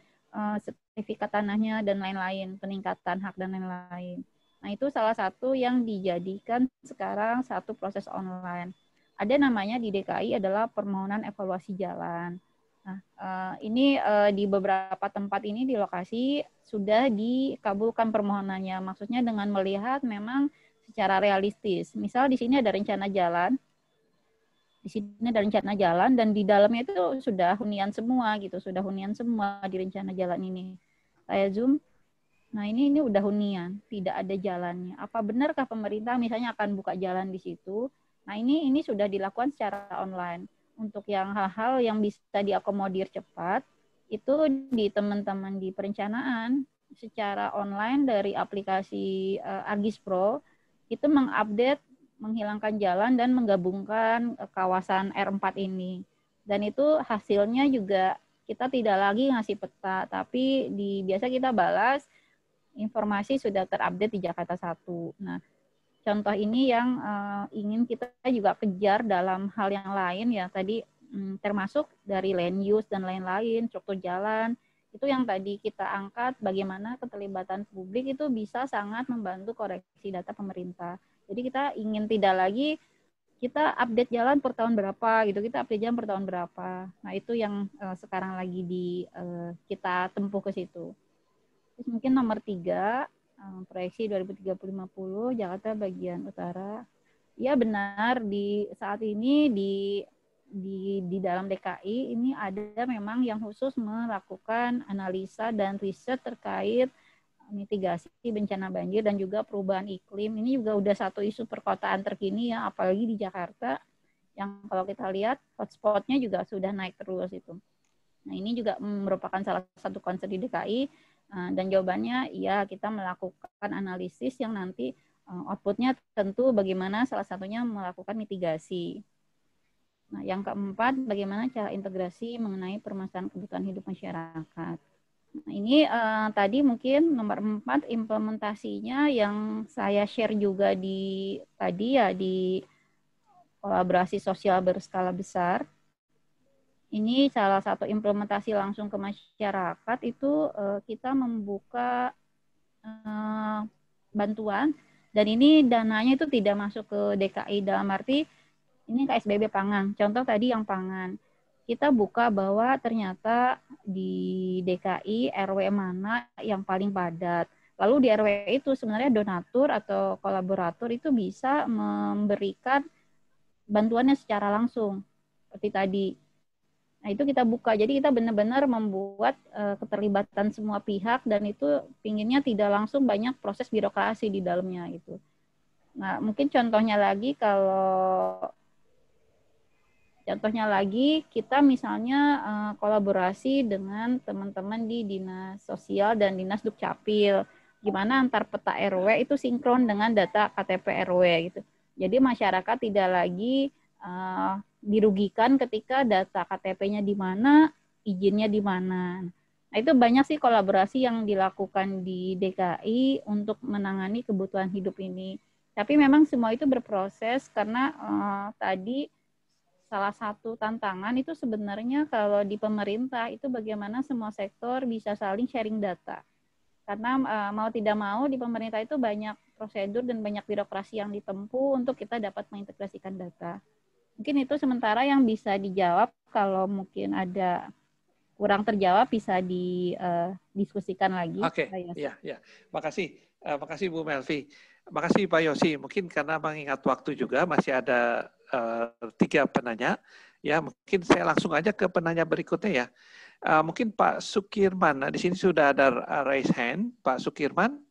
sertifikat tanahnya dan lain-lain, peningkatan hak dan lain-lain. Nah, itu salah satu yang dijadikan sekarang satu proses online. Ada namanya di DKI adalah permohonan evaluasi jalan. Nah, ini di beberapa tempat ini di lokasi sudah dikabulkan permohonannya. Maksudnya dengan melihat memang secara realistis. Misal di sini ada rencana jalan, dan di dalamnya itu sudah hunian semua gitu, sudah hunian semua di rencana jalan ini. Saya zoom. Nah, ini udah hunian, tidak ada jalannya. Apa benarkah pemerintah misalnya akan buka jalan di situ? Nah, ini sudah dilakukan secara online. Untuk yang hal-hal yang bisa diakomodir cepat, itu di teman-teman di perencanaan secara online dari aplikasi Argis Pro, itu mengupdate, menghilangkan jalan dan menggabungkan kawasan R4 ini. Dan itu hasilnya juga kita tidak lagi ngasih peta, tapi biasa kita balas informasi sudah terupdate di Jakarta 1. Nah, contoh ini yang ingin kita juga kejar dalam hal yang lain ya, tadi termasuk dari land use dan lain-lain, struktur jalan, itu yang tadi kita angkat bagaimana keterlibatan publik itu bisa sangat membantu koreksi data pemerintah. Jadi kita ingin tidak lagi kita update jalan per tahun berapa gitu, kita update jalan per tahun berapa. Nah, itu yang sekarang lagi kita tempuh ke situ. Terus mungkin nomor 3, proyeksi 2030-50 Jakarta bagian utara. Ya benar, di saat ini di dalam DKI ini ada memang yang khusus melakukan analisa dan riset terkait mitigasi bencana banjir dan juga perubahan iklim. Ini juga udah satu isu perkotaan terkini ya, apalagi di Jakarta yang kalau kita lihat hotspotnya juga sudah naik terus itu. Nah ini juga merupakan salah satu concern di DKI dan jawabannya ya kita melakukan analisis yang nanti outputnya tentu bagaimana salah satunya melakukan mitigasi. Nah, yang keempat, bagaimana cara integrasi mengenai permasalahan kebutuhan hidup masyarakat. Nah, ini tadi mungkin nomor 4 implementasinya yang saya share juga di tadi ya di kolaborasi sosial berskala besar. Ini salah satu implementasi langsung ke masyarakat itu kita membuka bantuan dan ini dananya itu tidak masuk ke DKI dalam arti ini KSBB pangan. Contoh tadi yang pangan. Kita buka bahwa ternyata di DKI RW mana yang paling padat. Lalu di RW itu sebenarnya donatur atau kolaborator itu bisa memberikan bantuannya secara langsung. Seperti tadi. Nah, itu kita buka. Jadi kita benar-benar membuat keterlibatan semua pihak dan itu pinginnya tidak langsung banyak proses birokrasi di dalamnya gitu. Nah, mungkin contohnya lagi kita misalnya kolaborasi dengan teman-teman di Dinas Sosial dan Dinas Dukcapil. Gimana antar peta RW itu sinkron dengan data KTP RW gitu. Jadi masyarakat tidak lagi dirugikan ketika data KTP-nya di mana, izinnya di mana. Nah, itu banyak sih kolaborasi yang dilakukan di DKI untuk menangani kebutuhan hidup ini. Tapi memang semua itu berproses karena tadi salah satu tantangan itu sebenarnya kalau di pemerintah itu bagaimana semua sektor bisa saling sharing data. Karena mau tidak mau di pemerintah itu banyak prosedur dan banyak birokrasi yang ditempuh untuk kita dapat mengintegrasikan data. Mungkin itu sementara yang bisa dijawab. Kalau mungkin ada kurang terjawab bisa didiskusikan lagi. Oke, ya. Makasih Bu Melvi. Makasih Pak Yosi. Mungkin karena mengingat waktu juga masih ada 3 penanya. Ya, mungkin saya langsung aja ke penanya berikutnya ya. Mungkin Pak Sukirman. Di sini sudah ada raise hand. Pak Sukirman,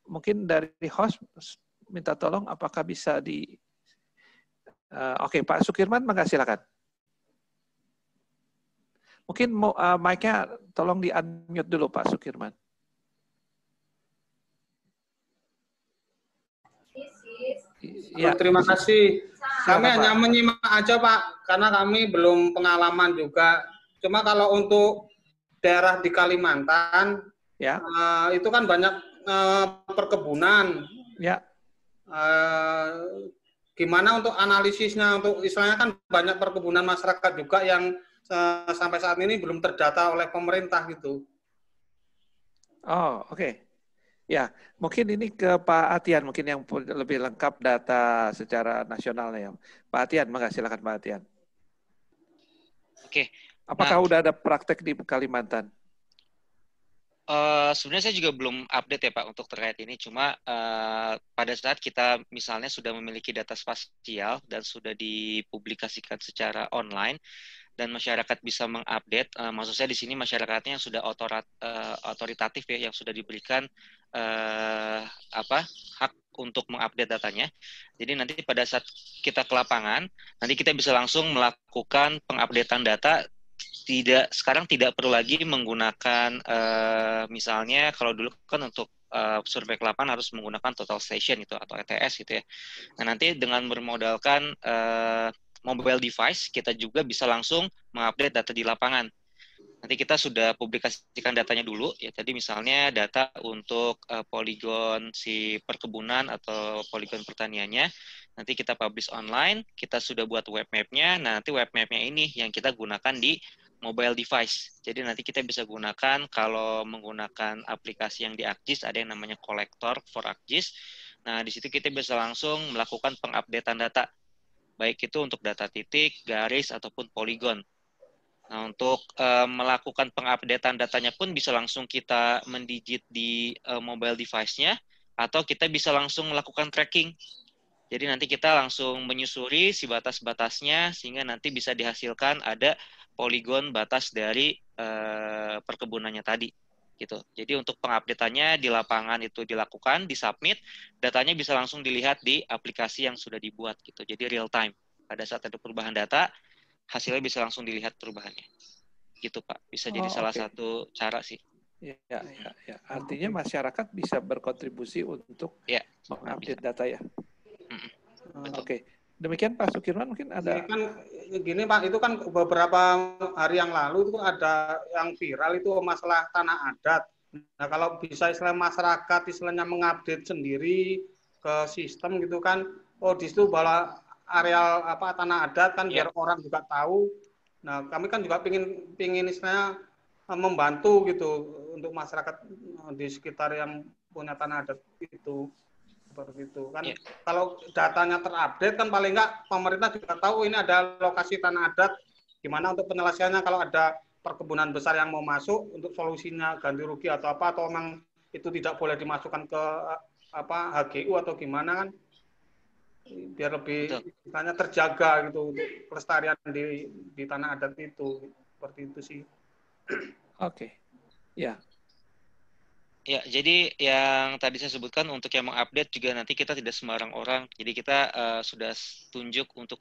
mungkin dari host minta tolong apakah bisa di Oke, Pak Sukirman, maka silakan. Mungkin mic-nya tolong di-unmute dulu, Pak Sukirman. Ya. Terima kasih. Kami hanya menyimak aja, Pak, karena kami belum pengalaman juga. Cuma kalau untuk daerah di Kalimantan, ya. Itu kan banyak perkebunan. Ya. Gimana untuk analisisnya, untuk istilahnya kan banyak perkebunan masyarakat juga yang sampai saat ini belum terdata oleh pemerintah gitu. Oh, oke. Ya, mungkin ini ke Pak Atian, mungkin yang lebih lengkap data secara nasional ya. Pak Atian, makasih, silakan Pak Atian. Oke. Apakah udah ada praktek di Kalimantan? Sebenarnya saya juga belum update ya Pak untuk terkait ini, cuma pada saat kita misalnya sudah memiliki data spasial dan sudah dipublikasikan secara online dan masyarakat bisa mengupdate, maksud saya di sini masyarakatnya yang sudah otoritatif ya, yang sudah diberikan hak untuk mengupdate datanya. Jadi nanti pada saat kita ke lapangan, nanti kita bisa langsung melakukan pengupdatean data. Sekarang tidak perlu lagi menggunakan misalnya kalau dulu kan untuk survei ke lapangan harus menggunakan total station itu atau ETS gitu ya. Nah nanti dengan bermodalkan mobile device kita juga bisa langsung mengupdate data di lapangan. Nanti kita sudah publikasikan datanya dulu ya. Tadi misalnya data untuk poligon si perkebunan atau poligon pertaniannya. Nanti kita publish online, kita sudah buat web map-nya. Nah, nanti web map-nya ini yang kita gunakan di mobile device. Jadi nanti kita bisa gunakan kalau menggunakan aplikasi yang di ArcGIS, ada yang namanya Collector for ArcGIS. Nah, di situ kita bisa langsung melakukan pengupdatean data. Baik itu untuk data titik, garis, ataupun poligon. Nah, untuk melakukan pengupdatean datanya pun bisa langsung kita mendigit di mobile device-nya, atau kita bisa langsung melakukan tracking. Jadi nanti kita langsung menyusuri si batas-batasnya sehingga nanti bisa dihasilkan ada poligon batas dari perkebunannya tadi gitu. Jadi untuk pengupdate-annya di lapangan itu dilakukan, disubmit, datanya bisa langsung dilihat di aplikasi yang sudah dibuat gitu. Jadi real time. Pada saat ada perubahan data, hasilnya bisa langsung dilihat perubahannya. Gitu, Pak. Bisa jadi salah satu cara sih. Ya. Artinya masyarakat bisa berkontribusi untuk mengupdate data ya. Oke. Demikian Pak Sukirman, mungkin ada. Ini kan gini Pak, itu kan beberapa hari yang lalu itu ada yang viral itu masalah tanah adat. Nah kalau bisa istilah masyarakat istilahnya mengupdate sendiri ke sistem gitu kan, oh di situ bahwa areal apa tanah adat kan biar orang juga tahu. Nah kami kan juga pingin istilahnya membantu gitu untuk masyarakat di sekitar yang punya tanah adat itu. Seperti itu kan. Kalau datanya terupdate kan paling enggak pemerintah juga tahu ini ada lokasi tanah adat, gimana untuk penyelesaiannya kalau ada perkebunan besar yang mau masuk untuk solusinya ganti rugi atau apa, atau memang itu tidak boleh dimasukkan ke apa HGU atau gimana kan, biar lebih misalnya terjaga gitu untuk kelestarian di tanah adat itu, seperti itu sih. Oke. Ya. Ya, jadi yang tadi saya sebutkan untuk yang mengupdate juga nanti kita tidak sembarang orang. Jadi kita sudah tunjuk untuk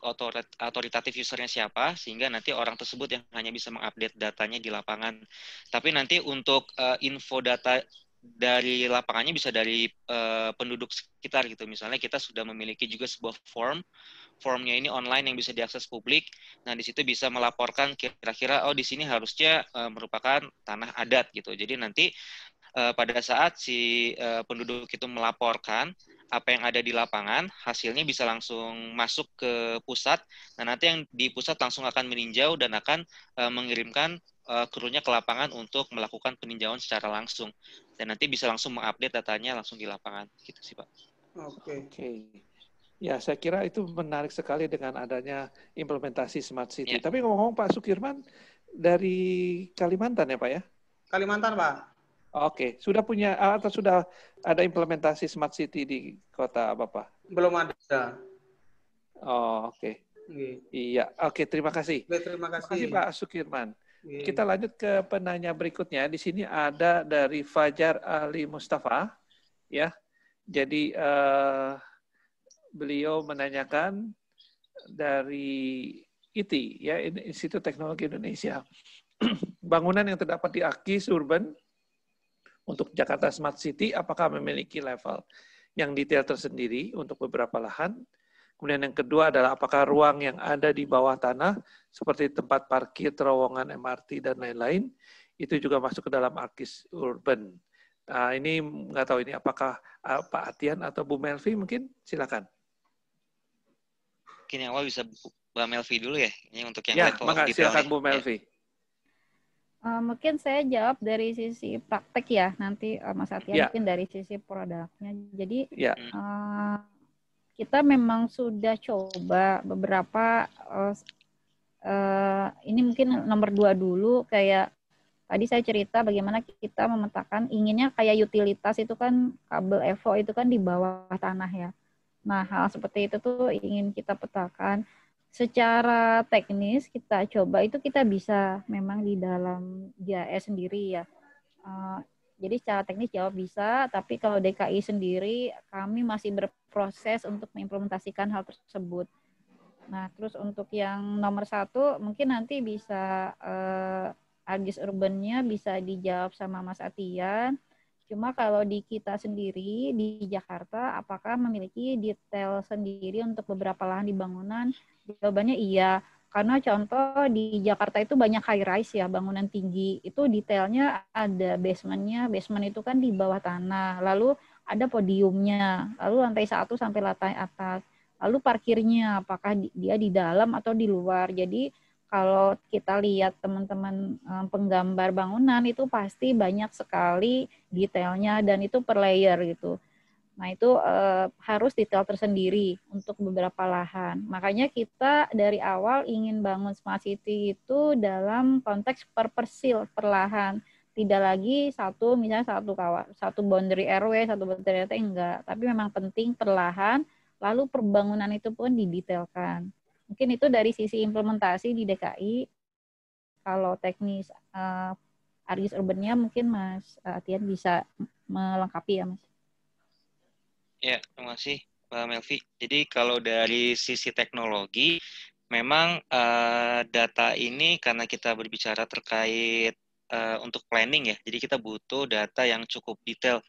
otoritatif usernya siapa, sehingga nanti orang tersebut yang hanya bisa mengupdate datanya di lapangan. Tapi nanti untuk info data dari lapangannya bisa dari penduduk sekitar gitu. Misalnya kita sudah memiliki juga sebuah formnya ini online yang bisa diakses publik. Nah, di situ bisa melaporkan kira-kira oh di sini harusnya merupakan tanah adat gitu. Jadi nanti pada saat si penduduk itu melaporkan apa yang ada di lapangan, hasilnya bisa langsung masuk ke pusat. Nah, nanti yang di pusat langsung akan meninjau dan akan mengirimkan krunya ke lapangan untuk melakukan peninjauan secara langsung. Dan nanti bisa langsung mengupdate datanya langsung di lapangan. Gitu sih, Pak. Oke. Ya, saya kira itu menarik sekali dengan adanya implementasi Smart City. Ya. Tapi ngomong-ngomong Pak Sukirman, dari Kalimantan ya Pak ya? Kalimantan Pak. Oke, sudah punya atau sudah ada implementasi Smart City di kota Bapak? Belum ada. Oh, oke. Iya, oke, terima kasih. Terima kasih Pak Sukirman. Kita lanjut ke penanya berikutnya. Di sini ada dari Fajar Ali Mustafa, ya. Jadi beliau menanyakan dari ITI, ya, Institut Teknologi Indonesia. Bangunan yang terdapat di AKIS Urban untuk Jakarta Smart City, apakah memiliki level yang detail tersendiri untuk beberapa lahan? Kemudian yang kedua adalah apakah ruang yang ada di bawah tanah, seperti tempat parkir, terowongan MRT, dan lain-lain, itu juga masuk ke dalam AKIS Urban. Nah, ini nggak tahu ini apakah Pak Atian atau Bu Melvi mungkin? Silakan. Mungkin yang awal bisa Bu Melvi dulu ya, ini untuk yang level detailnya. Silakan Bu Melvi. Mungkin saya jawab dari sisi praktek ya, nanti Mas Atian mungkin dari sisi produknya. Jadi kita memang sudah coba beberapa, ini mungkin nomor 2 dulu, kayak tadi saya cerita bagaimana kita memetakan, inginnya kayak utilitas itu kan, kabel EVO itu kan di bawah tanah ya. Nah, hal seperti itu tuh ingin kita petakan. Secara teknis kita coba itu kita bisa memang di dalam GIS sendiri ya. Jadi secara teknis jawab bisa, tapi kalau DKI sendiri kami masih berproses untuk mengimplementasikan hal tersebut. Nah, terus untuk yang nomor 1 mungkin nanti bisa ARGIS Urban-nya bisa dijawab sama Mas Atian. Cuma kalau di kita sendiri di Jakarta, apakah memiliki detail sendiri untuk beberapa lahan di bangunan? Jawabannya iya, karena contoh di Jakarta itu banyak high rise ya, bangunan tinggi. Itu detailnya ada basement-nya, basement itu kan di bawah tanah. Lalu ada podiumnya, lalu lantai 1 sampai lantai atas. Lalu parkirnya, apakah dia di dalam atau di luar. Jadi kalau kita lihat teman-teman penggambar bangunan itu pasti banyak sekali detailnya dan itu per layer gitu. Nah itu harus detail tersendiri untuk beberapa lahan. Makanya kita dari awal ingin bangun Smart City itu dalam konteks per persil, per lahan. Tidak lagi misalnya satu boundary RW, satu boundary RT, enggak. Tapi memang penting per lahan, lalu pembangunan itu pun didetailkan. Mungkin itu dari sisi implementasi di DKI. Kalau teknis Argis Urbannya mungkin Mas Atian bisa melengkapi ya Mas. Ya, terima kasih Mbak Melvi. Jadi kalau dari sisi teknologi, memang data ini karena kita berbicara terkait untuk planning ya, jadi kita butuh data yang cukup detail.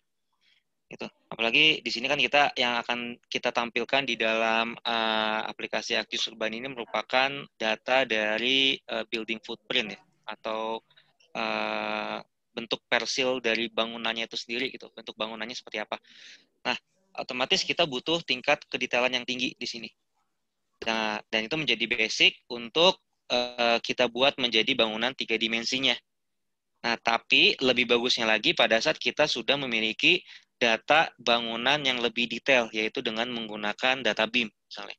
Gitu. Apalagi di sini kan kita yang akan kita tampilkan di dalam aplikasi Argis Urban ini merupakan data dari building footprint ya, atau bentuk persil dari bangunannya itu sendiri gitu, bentuk bangunannya seperti apa. Nah, otomatis kita butuh tingkat kedetailan yang tinggi di sini. Nah, dan itu menjadi basic untuk kita buat menjadi bangunan 3 dimensinya. Nah, tapi lebih bagusnya lagi pada saat kita sudah memiliki data bangunan yang lebih detail, yaitu dengan menggunakan data BIM misalnya.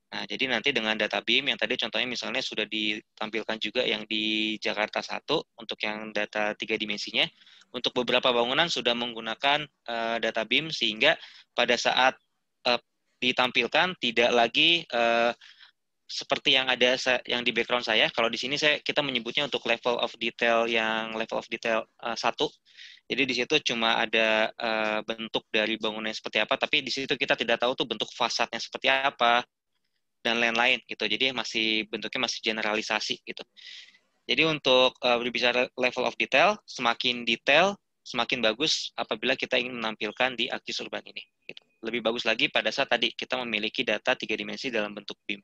Nah, jadi nanti dengan data BIM yang tadi contohnya misalnya sudah ditampilkan juga yang di Jakarta 1 untuk yang data 3 dimensinya, untuk beberapa bangunan sudah menggunakan data BIM sehingga pada saat ditampilkan tidak lagi seperti yang ada yang di background saya. Kalau di sini kita menyebutnya untuk level of detail yang level of detail 1. Jadi di situ cuma ada bentuk dari bangunannya seperti apa, tapi di situ kita tidak tahu tuh bentuk fasadnya seperti apa dan lain-lain gitu. Jadi bentuknya masih generalisasi gitu. Jadi untuk berbicara level of detail, semakin bagus apabila kita ingin menampilkan di Argis Urban ini. Gitu. Lebih bagus lagi pada saat tadi kita memiliki data 3 dimensi dalam bentuk BIM.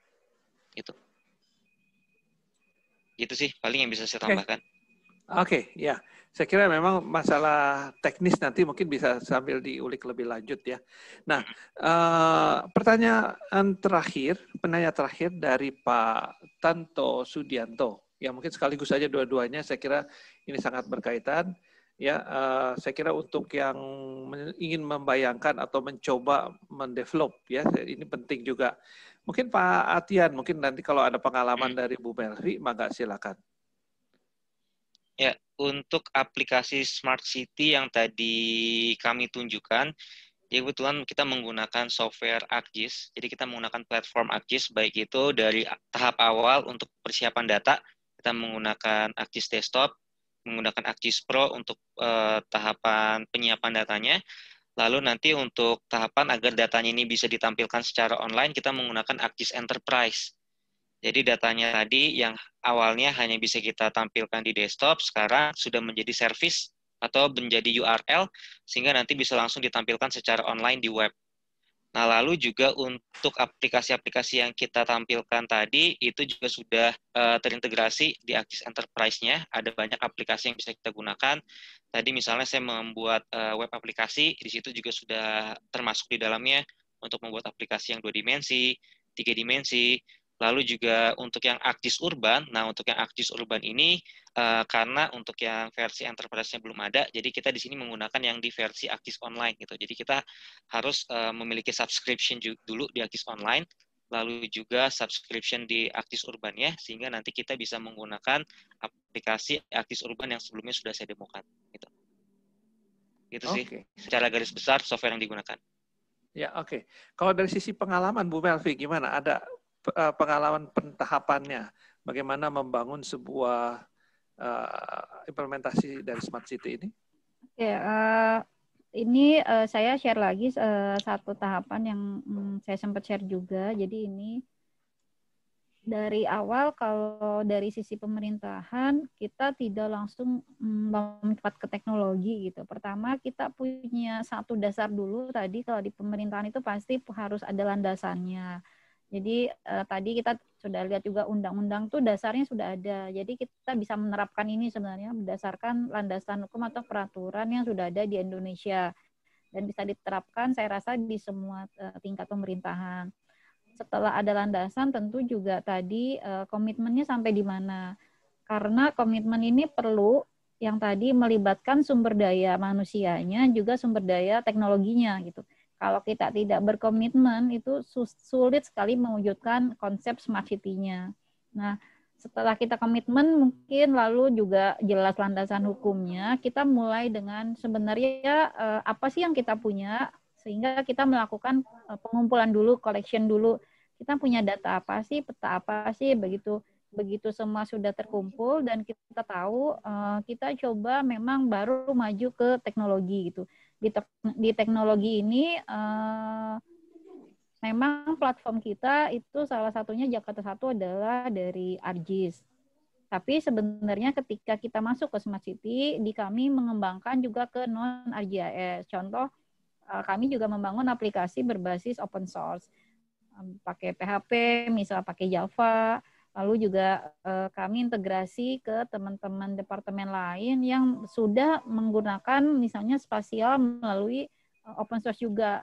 Itu sih paling yang bisa saya tambahkan. Oke, ya. Saya kira memang masalah teknis nanti mungkin bisa sambil diulik lebih lanjut ya. Nah, penanya terakhir dari Pak Tanto Sudianto. Ya mungkin sekaligus saja dua-duanya. Saya kira ini sangat berkaitan. Ya, saya kira untuk yang ingin membayangkan atau mencoba mendevelop ya, ini penting juga. Mungkin Pak Atian, mungkin nanti kalau ada pengalaman dari Bu Melvi, maka silakan. Ya, untuk aplikasi Smart City yang tadi kami tunjukkan, ya kebetulan kita menggunakan software ArcGIS. Jadi kita menggunakan platform ArcGIS, baik itu dari tahap awal untuk persiapan data, kita menggunakan ArcGIS Desktop, menggunakan ArcGIS Pro untuk tahapan penyiapan datanya. Lalu nanti untuk tahapan agar datanya ini bisa ditampilkan secara online, kita menggunakan ArcGIS Enterprise. Jadi datanya tadi yang awalnya hanya bisa kita tampilkan di desktop, sekarang sudah menjadi service atau menjadi URL, sehingga nanti bisa langsung ditampilkan secara online di web. Nah, lalu juga untuk aplikasi-aplikasi yang kita tampilkan tadi, itu juga sudah terintegrasi di ArcGIS Enterprise-nya. Ada banyak aplikasi yang bisa kita gunakan. Tadi misalnya saya membuat web aplikasi, di situ juga sudah termasuk di dalamnya untuk membuat aplikasi yang 2 dimensi, 3 dimensi. Lalu juga untuk yang ArcGIS Urban, nah untuk yang ArcGIS Urban ini, karena untuk yang versi Enterprise-nya belum ada, jadi kita di sini menggunakan yang di versi ArcGIS Online gitu. Jadi kita harus memiliki subscription dulu di ArcGIS Online, lalu juga subscription di ArcGIS Urban ya, sehingga nanti kita bisa menggunakan aplikasi ArcGIS Urban yang sebelumnya sudah saya demokan. Gitu. Itu sih, secara garis besar software yang digunakan. Ya, oke. Kalau dari sisi pengalaman, Bu Melvi, gimana? Ada pengalaman pentahapannya? Bagaimana membangun sebuah implementasi dari Smart City ini? Ini saya share lagi satu tahapan yang saya sempat share juga. Jadi ini dari awal kalau dari sisi pemerintahan kita tidak langsung lompat ke teknologi gitu. Pertama kita punya satu dasar dulu tadi, kalau di pemerintahan itu pasti harus ada landasannya. Jadi tadi kita sudah lihat juga undang-undang tuh dasarnya sudah ada. Jadi kita bisa menerapkan ini sebenarnya berdasarkan landasan hukum atau peraturan yang sudah ada di Indonesia. Dan bisa diterapkan saya rasa di semua tingkat pemerintahan. Setelah ada landasan tentu juga tadi komitmennya sampai di mana. Karena komitmen ini perlu yang tadi melibatkan sumber daya manusianya juga sumber daya teknologinya gitu. Kalau kita tidak berkomitmen, itu sulit sekali mewujudkan konsep smart city-nya. Nah, setelah kita komitmen, mungkin lalu juga jelas landasan hukumnya, kita mulai dengan sebenarnya apa sih yang kita punya Sehingga kita melakukan pengumpulan dulu, collection dulu. Kita punya data apa sih, peta apa sih, begitu semua sudah terkumpul dan kita tahu, kita coba memang baru maju ke teknologi gitu. Di teknologi ini memang platform kita itu salah satunya Jakarta 1 adalah dari ARGIS. Tapi sebenarnya ketika kita masuk ke Smart City, di kami mengembangkan juga ke non-ArcGIS. Contoh, kami juga membangun aplikasi berbasis open source. Pakai PHP, misalnya pakai Java, lalu juga kami integrasi ke teman-teman departemen lain yang sudah menggunakan misalnya spasial melalui open source juga.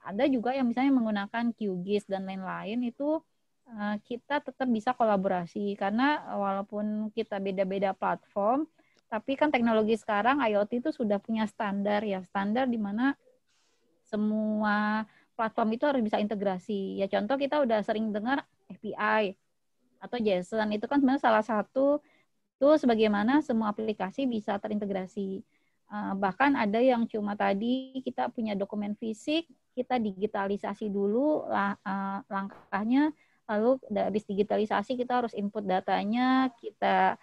Ada juga yang misalnya menggunakan QGIS dan lain-lain, itu kita tetap bisa kolaborasi karena walaupun kita beda-beda platform, tapi kan teknologi sekarang IoT itu sudah punya standar ya, standar di mana semua platform itu harus bisa integrasi. Ya contoh kita udah sering dengar API atau JSON, itu kan sebenarnya salah satu tools bagaimana semua aplikasi bisa terintegrasi. Bahkan ada yang cuma tadi kita punya dokumen fisik, kita digitalisasi dulu langkahnya, lalu habis digitalisasi kita harus input datanya, kita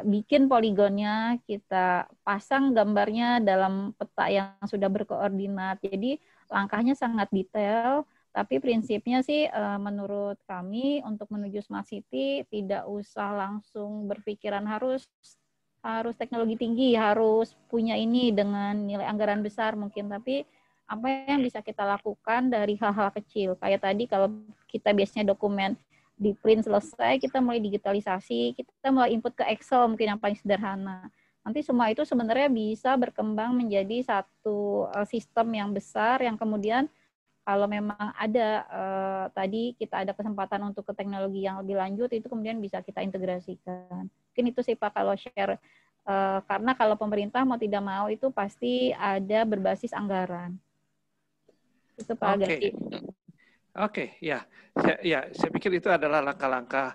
bikin poligonnya, kita pasang gambarnya dalam peta yang sudah berkoordinat. Jadi langkahnya sangat detail, tapi prinsipnya sih menurut kami untuk menuju Smart City tidak usah langsung berpikiran harus teknologi tinggi, harus punya ini dengan nilai anggaran besar mungkin, tapi apa yang bisa kita lakukan dari hal-hal kecil. Kayak tadi kalau kita biasanya dokumen di print selesai, kita mulai digitalisasi, kita mulai input ke Excel mungkin yang paling sederhana. Nanti semua itu sebenarnya bisa berkembang menjadi satu sistem yang besar yang kemudian kalau memang ada tadi kita ada kesempatan untuk ke teknologi yang lebih lanjut, itu kemudian bisa kita integrasikan. Mungkin itu sih Pak kalau share, karena kalau pemerintah mau tidak mau itu pasti ada berbasis anggaran. Itu Pak Gati. Oke, ya. Saya pikir itu adalah langkah-langkah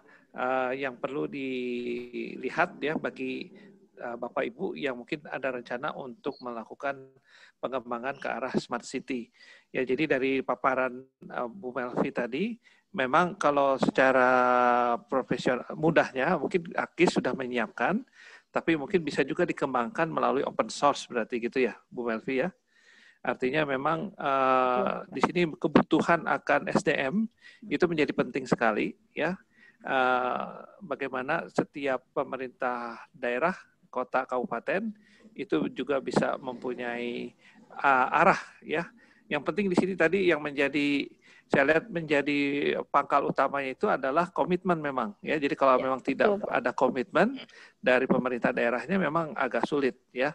yang perlu dilihat ya bagi Bapak Ibu yang mungkin ada rencana untuk melakukan pengembangan ke arah Smart City. Ya, jadi dari paparan Bu Melvi tadi, memang kalau secara profesional mudahnya mungkin ARGIS sudah menyiapkan, tapi mungkin bisa juga dikembangkan melalui open source berarti gitu ya, Bu Melvi ya. Artinya memang di sini kebutuhan akan SDM itu menjadi penting sekali ya. Bagaimana setiap pemerintah daerah, kota, kabupaten itu juga bisa mempunyai arah ya. Yang penting di sini tadi yang menjadi saya lihat menjadi pangkal utamanya itu adalah komitmen memang ya. Jadi kalau memang tidak ada komitmen dari pemerintah daerahnya memang agak sulit ya.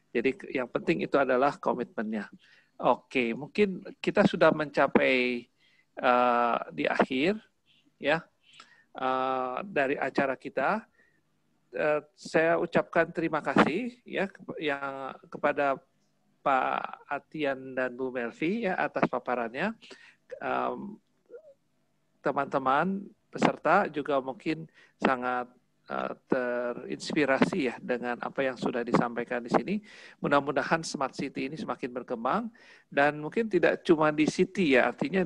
Jadi yang penting itu adalah komitmennya. Oke, mungkin kita sudah mencapai di akhir ya dari acara kita. Saya ucapkan terima kasih ya yang kepada Pak Atian dan Bu Melvi ya atas paparannya. Teman-teman peserta juga mungkin sangat terinspirasi ya dengan apa yang sudah disampaikan di sini. Mudah-mudahan Smart City ini semakin berkembang dan mungkin tidak cuma di city ya, artinya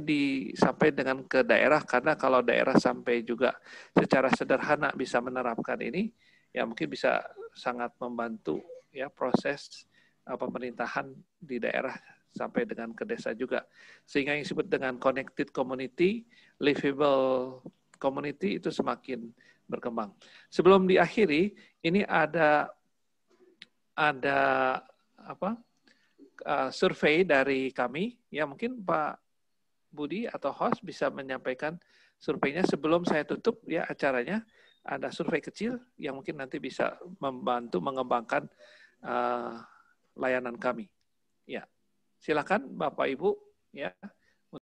sampai dengan ke daerah, karena kalau daerah sampai juga secara sederhana bisa menerapkan ini, ya mungkin bisa sangat membantu ya proses pemerintahan di daerah sampai dengan ke desa juga. Sehingga yang disebut dengan connected community, livable community itu semakin berkembang. Sebelum diakhiri, ini ada survei dari kami. Ya mungkin Pak Budi atau host bisa menyampaikan surveinya sebelum saya tutup ya acaranya. Ada survei kecil yang mungkin nanti bisa membantu mengembangkan layanan kami. Ya, silakan Bapak Ibu ya.